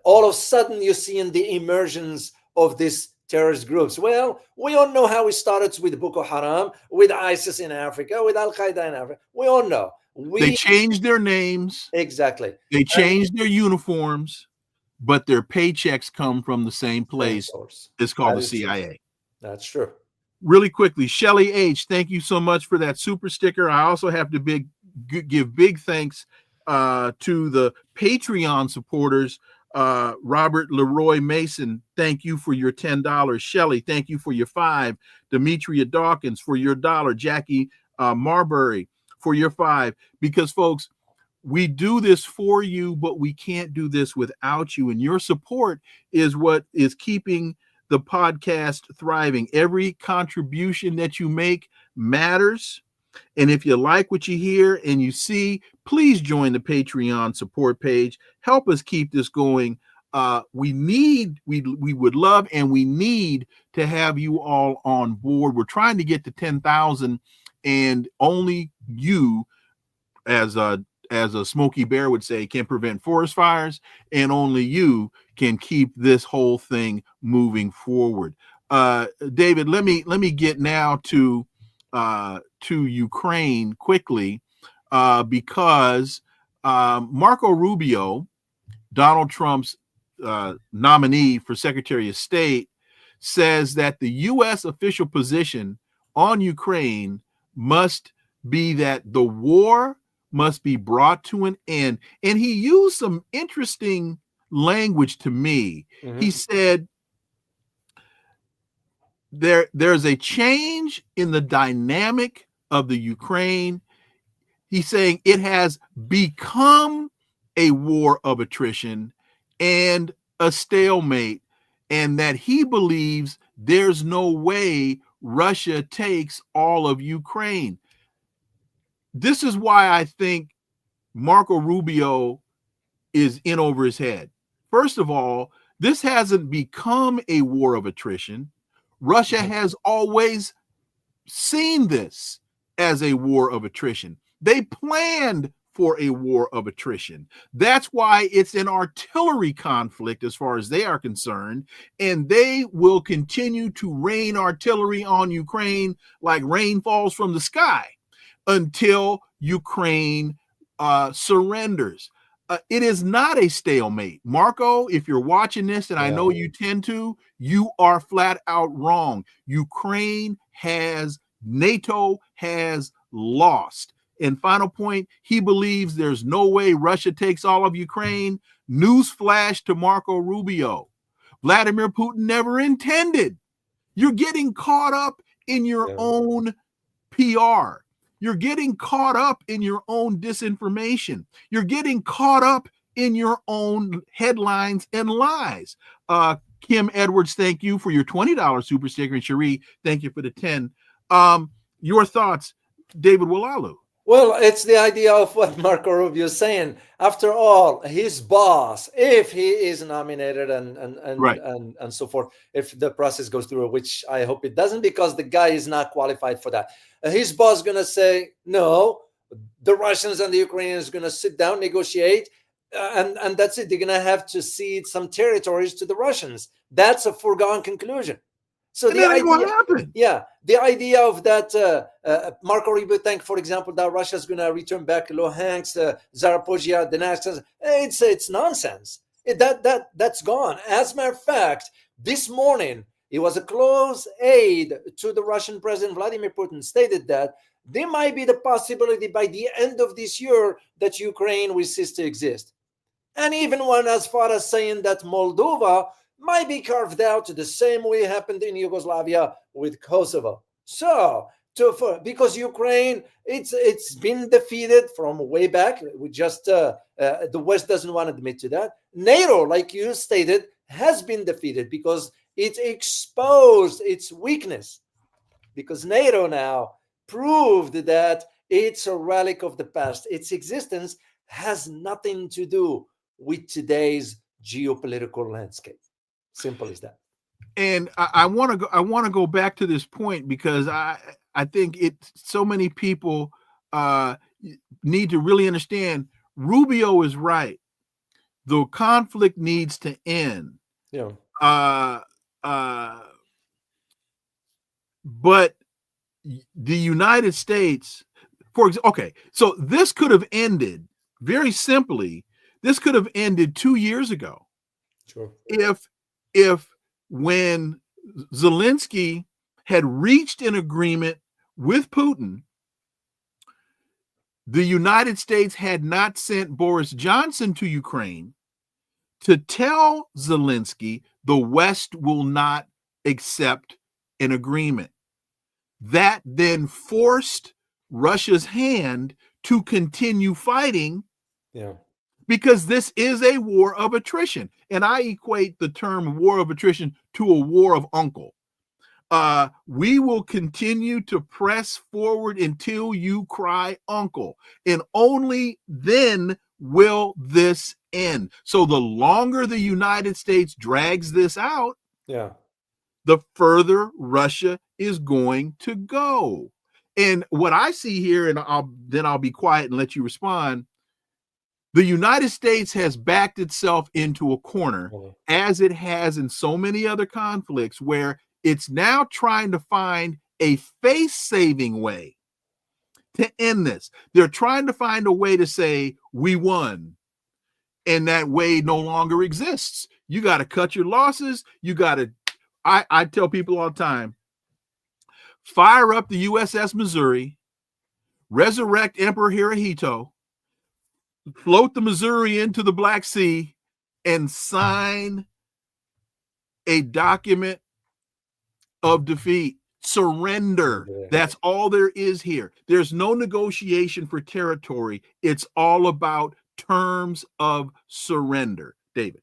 All of a sudden, you're seeing the emergence of this terrorist groups. Well, we all know how it started with Boko Haram, with ISIS in Africa, with Al-Qaeda in Africa. We all know. They changed their names. Exactly. They changed their uniforms, but their paychecks come from the same place. It's called the CIA. True. That's true. Really quickly, Shelly H., thank you so much for that super sticker. I also have to give big thanks to the Patreon supporters. Robert Leroy Mason, thank you for your $10. Shelly, thank you for your $5. Demetria Dawkins for your $1. Jackie Marbury for your $5. Because folks, we do this for you, but we can't do this without you. And your support is what is keeping the podcast thriving. Every contribution that you make matters. And if you like what you hear and you see, please join the Patreon support page. Help us keep this going we would love and we need to have you all on board. We're trying to get to 10,000, and only you, as a Smokey Bear would say, can prevent forest fires, and only you can keep this whole thing moving forward. David, let me get now to Ukraine quickly, because Marco Rubio, Donald Trump's nominee for Secretary of State, says that the U.S. official position on Ukraine must be that the war must be brought to an end. And he used some interesting language to me. Mm-hmm. He said there's a change in the dynamic of the Ukraine. He's saying it has become a war of attrition and a stalemate, and that he believes there's no way Russia takes all of Ukraine. This is why I think Marco Rubio is in over his head. First of all, this hasn't become a war of attrition. Russia has always seen this as a war of attrition. They planned for a war of attrition. That's why it's an artillery conflict as far as they are concerned, and they will continue to rain artillery on Ukraine like rain falls from the sky until Ukraine surrenders. It is not a stalemate. Marco, if you're watching this, and I know you tend to, you are flat out wrong. NATO has lost. And final point, he believes there's no way Russia takes all of Ukraine. Newsflash to Marco Rubio. Vladimir Putin never intended. You're getting caught up in your own PR. You're getting caught up in your own disinformation. You're getting caught up in your own headlines and lies. Kim Edwards, thank you for your $20 super sticker. And Cherie, thank you for the 10. Your thoughts, David Oualaalou. Well, it's the idea of what Marco Rubio is saying. After all, his boss, if he is nominated and so forth, if the process goes through, which I hope it doesn't, because the guy is not qualified for that. His boss is going to say, no, the Russians and the Ukrainians are going to sit down, negotiate, and that's it. They're going to have to cede some territories to the Russians. That's a foregone conclusion. So the idea of that Marco Rubio think, for example, that Russia is going to return back Luhansk, Zaporozhye, Donetsk, it's nonsense. That's gone. As a matter of fact, this morning, it was a close aide to the Russian President Vladimir Putin stated that there might be the possibility by the end of this year that Ukraine will cease to exist. And even one as far as saying that Moldova might be carved out the same way happened in Yugoslavia with Kosovo. So, because Ukraine, it's been defeated from way back. We just the West doesn't want to admit to that. NATO, like you stated, has been defeated because it exposed its weakness. Because NATO now proved that it's a relic of the past. Its existence has nothing to do with today's geopolitical landscape. Simple as that. And I want to go back to this point because I think so many people need to really understand. Rubio is right. The conflict needs to end. Yeah. But the United States, for example, okay, so this could have ended very simply. This could have ended 2 years ago. Sure. If when Zelensky had reached an agreement with Putin, the United States had not sent Boris Johnson to Ukraine to tell Zelensky the West will not accept an agreement. That then forced Russia's hand to continue fighting. Yeah. Because this is a war of attrition. And I equate the term war of attrition to a war of uncle. We will continue to press forward until you cry uncle. And only then will this end. So the longer the United States drags this out, the further Russia is going to go. And what I see here, and I'll be quiet and let you respond. The United States has backed itself into a corner, as it has in so many other conflicts, where it's now trying to find a face-saving way to end this. They're trying to find a way to say, we won, and that way no longer exists. You got to cut your losses. You got to, I tell people all the time, fire up the USS Missouri, resurrect Emperor Hirohito, float the Missouri into the Black Sea, and sign a document of defeat. Surrender. That's all there is here. There's no negotiation for territory. It's all about terms of surrender. David.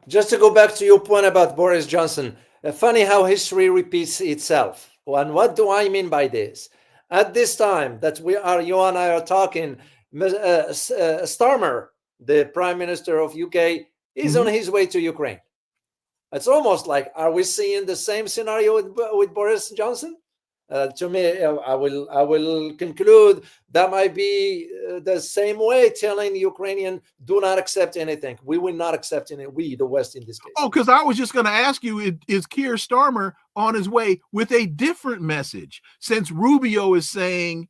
Just to go back to your point about Boris Johnson, funny how history repeats itself. And what do I mean by this? At this time that you and I are talking, Starmer, the Prime Minister of UK, is on his way to Ukraine. It's almost like, are we seeing the same scenario with Boris Johnson? To me, I will conclude that might be the same way, telling Ukrainian, do not accept anything. We will not accept any. We, the West, in this case. Oh, because I was just going to ask you, is Keir Starmer on his way with a different message? Since Rubio is saying,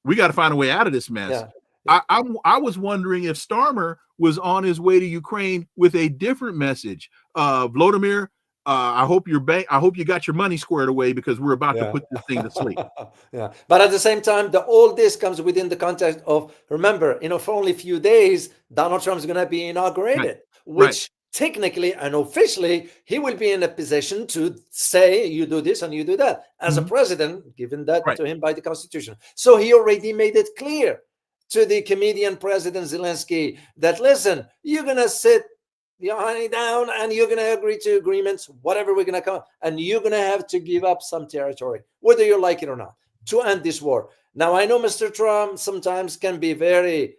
we got to find a way out of this mess. Yeah. I was wondering if Starmer was on his way to Ukraine with a different message. Vladimir, I hope you got your money squared away, because we're about to put this thing to sleep. But at the same time, all this comes within the context of, remember, for only a few days, Donald Trump is going to be inaugurated, which technically and officially, he will be in a position to say, you do this and you do that as a president, given that to him by the Constitution. So he already made it clear to the comedian President Zelensky that, listen, you're going to sit your honey down and you're going to agree to agreements, whatever we're going to come, and you're going to have to give up some territory, whether you like it or not, to end this war. Now, I know Mr. Trump sometimes can be very,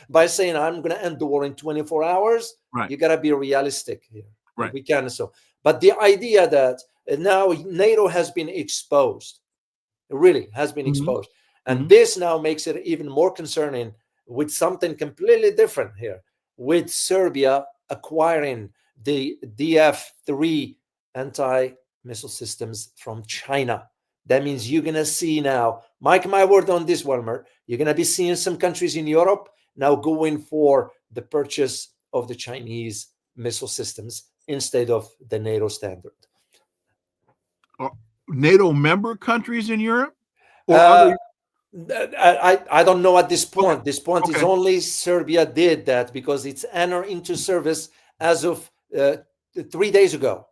by saying, I'm going to end the war in 24 hours. You got to be realistic here. We can so. But the idea that now NATO has been exposed, it really has been exposed. And this now makes it even more concerning with something completely different here, with Serbia acquiring the DF-3 anti-missile systems from China. That means you're going to see now, mark my word on this, Wilmer, you're going to be seeing some countries in Europe now going for the purchase of the Chinese missile systems instead of the NATO standard. NATO member countries in Europe? Or I don't know at this point. This point is only Serbia did that because it's entered into service as of 3 days ago.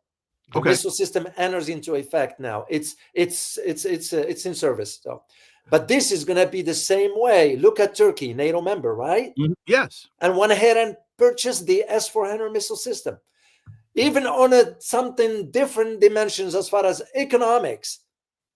The missile system enters into effect now. It's in service. So, but this is going to be the same way. Look at Turkey, NATO member, right? Yes. And went ahead and purchased the S-400 missile system, even on something different dimensions as far as economics.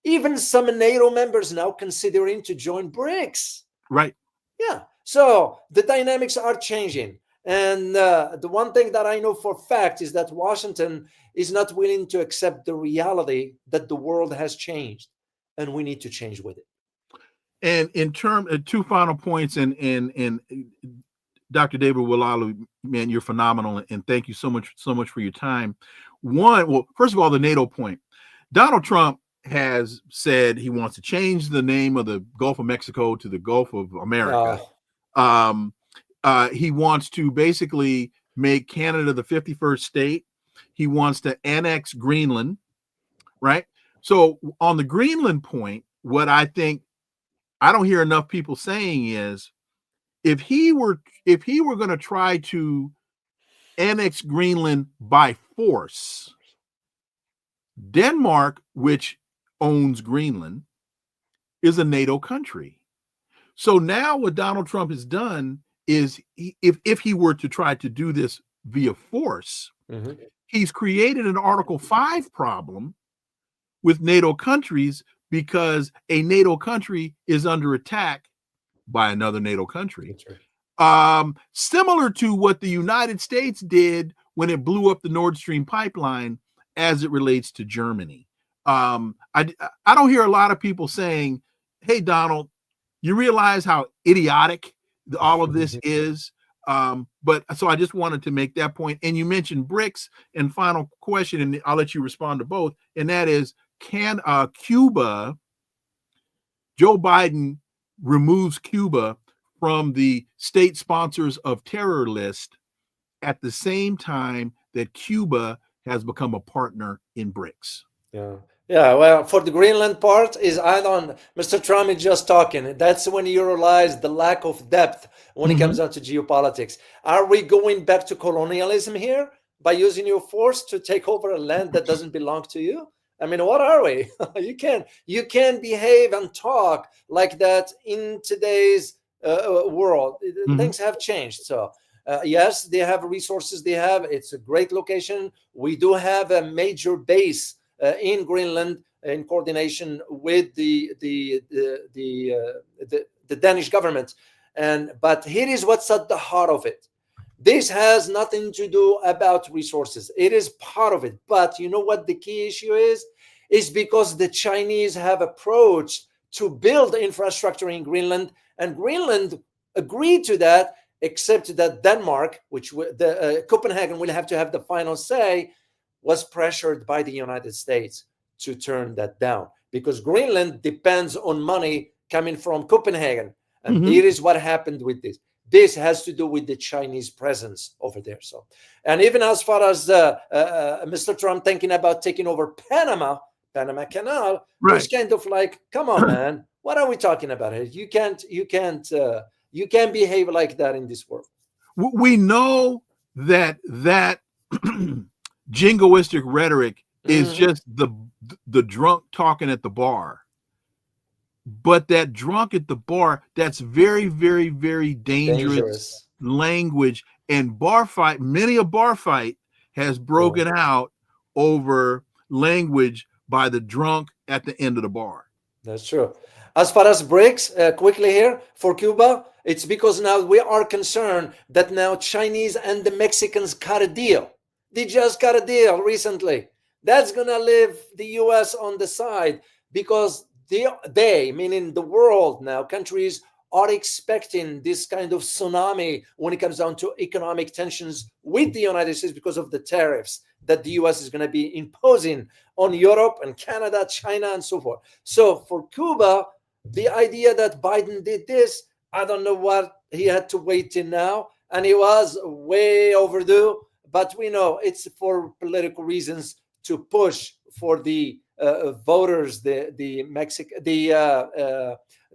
Even some NATO members now considering to join BRICS. Right. Yeah. So the dynamics are changing. And the one thing that I know for a fact is that Washington is not willing to accept the reality that the world has changed, and we need to change with it. And in terms of two final points, and Dr. David Oualaalou, man, you're phenomenal, and thank you so much for your time. One, well, first of all, the NATO point. Donald Trump has said he wants to change the name of the Gulf of Mexico to the Gulf of America. He wants to basically make Canada the 51st state. He wants to annex Greenland, right? So on the Greenland point, what I think I don't hear enough people saying is, if he were going to try to annex Greenland by force, Denmark, which owns Greenland, is a NATO country. So now what Donald Trump has done is, if he were to try to do this via force, he's created an Article 5 problem with NATO countries, because a NATO country is under attack by another NATO country. Similar to what the United States did when it blew up the Nord Stream pipeline as it relates to Germany. I don't hear a lot of people saying, hey, Donald, you realize how idiotic all of this is? But so I just wanted to make that point. And you mentioned BRICS, and final question, and I'll let you respond to both. And that is, can Cuba, Joe Biden removes Cuba from the state sponsors of terror list at the same time that Cuba has become a partner in BRICS? Yeah, well, for the Greenland part, Mr. Trump is just talking. That's when you realize the lack of depth when it comes down to geopolitics. Are we going back to colonialism here by using your force to take over a land that doesn't belong to you? I mean, what are we? You can't behave and talk like that in today's world. Things have changed. So yes, they have resources. It's a great location. We do have a major base in Greenland in coordination with the Danish government. But here is what's at the heart of it. This has nothing to do about resources. It is part of it. But you know what the key issue is? Is because the Chinese have approached to build infrastructure in Greenland, and Greenland agreed to that, except that Denmark, which Copenhagen will have to have the final say, was pressured by the United States to turn that down, because Greenland depends on money coming from Copenhagen. And here is what happened with this. This has to do with the Chinese presence over there. So, and even as far as Mr. Trump thinking about taking over Panama Canal, it's kind of like, come on, man, what are we talking about here? You can't behave like that in this world. We know that jingoistic rhetoric is just the drunk talking at the bar. But that drunk at the bar, that's very, very, very dangerous language. And many a bar fight has broken out over language by the drunk at the end of the bar. That's true. As far as BRICS, quickly here, for Cuba, it's because now we are concerned that now Chinese and the Mexicans got a deal. They just got a deal recently. That's going to leave the U.S. on the side, because they, meaning the world now, countries are expecting this kind of tsunami when it comes down to economic tensions with the United States because of the tariffs that the U.S. is going to be imposing on Europe and Canada, China, and so forth. So for Cuba, the idea that Biden did this, I don't know what he had to wait till now, and it was way overdue. But we know it's for political reasons, to push for the voters, the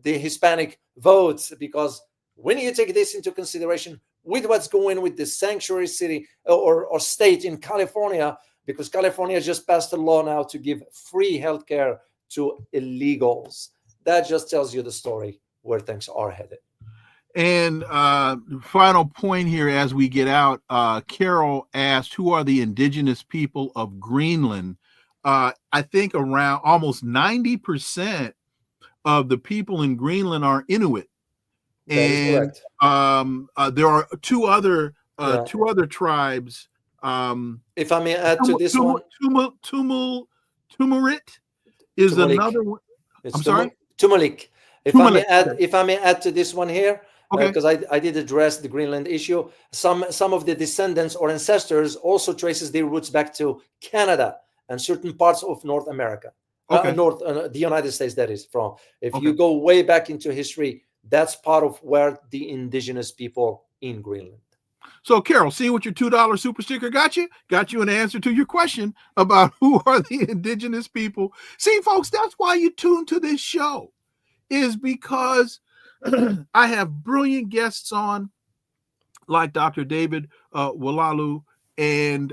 Hispanic votes, because when you take this into consideration with what's going with the sanctuary city or state in California, because California just passed a law now to give free healthcare to illegals. That just tells you the story where things are headed. And final point here as we get out, Carol asked, who are the indigenous people of Greenland? I think around almost 90% of the people in Greenland are Inuit. That is correct. There are two other tribes. If I may add to this one, Tumurit is another one. I'm sorry? Tumalik. If I may add to this one here, because I did address the Greenland issue. Some of the descendants or ancestors also traces their roots back to Canada and certain parts of North America, the United States, that is from. If you go way back into history, that's part of where the indigenous people in Greenland. So, Carol, see what your $2 super sticker got you? Got you an answer to your question about who are the indigenous people. See, folks, that's why you tune to this show, is because I have brilliant guests on, like Dr. David Oualaalou, and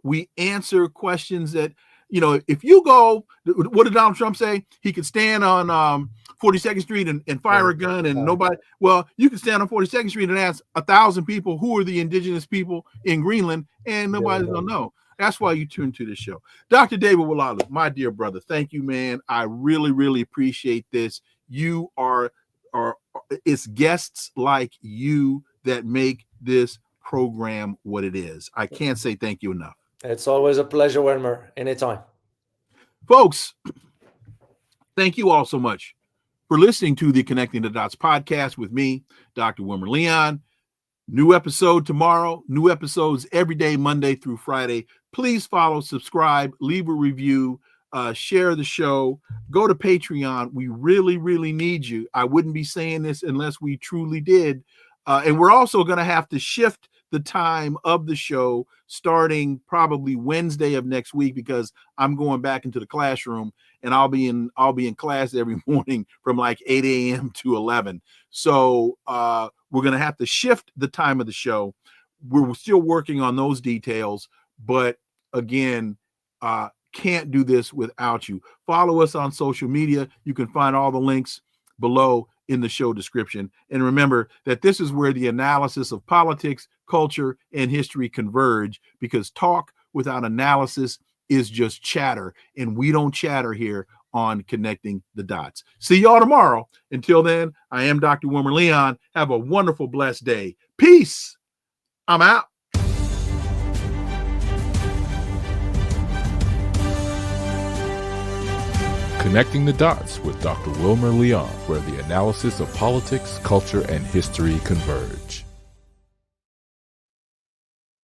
we answer questions that, you know, if you go, what did Donald Trump say? He could stand on 42nd Street and fire a gun and nobody. Well, you can stand on 42nd Street and ask 1,000 people who are the indigenous people in Greenland, and nobody's gonna know. That's why you tune to this show. Dr. David Oualaalou, my dear brother, thank you, man. I really, really appreciate this. You are it's guests like you that make this program what it is. I can't say thank you enough. It's always a pleasure, Wilmer. Anytime. Folks, thank you all so much for listening to the Connecting the Dots podcast with me, Dr. Wilmer Leon. New episode tomorrow, new episodes every day, Monday through Friday. Please follow, subscribe, leave a review, share the show, go to Patreon. We really, really need you. I wouldn't be saying this unless we truly did. And we're also going to have to shift the time of the show starting probably Wednesday of next week, because I'm going back into the classroom and I'll be in class every morning from like 8 a.m. to 11. So we're going to have to shift the time of the show. We're still working on those details, but again, can't do this without you. Follow us on social media. You can find all the links below in the show description. And remember that this is where the analysis of politics, culture, and history converge, because talk without analysis is just chatter, and we don't chatter here on Connecting the Dots. See y'all tomorrow. Until then, I am Dr. Wilmer Leon. Have a wonderful, blessed day. Peace. I'm out. Connecting the Dots with Dr. Wilmer Leon, where the analysis of politics, culture, and history converge.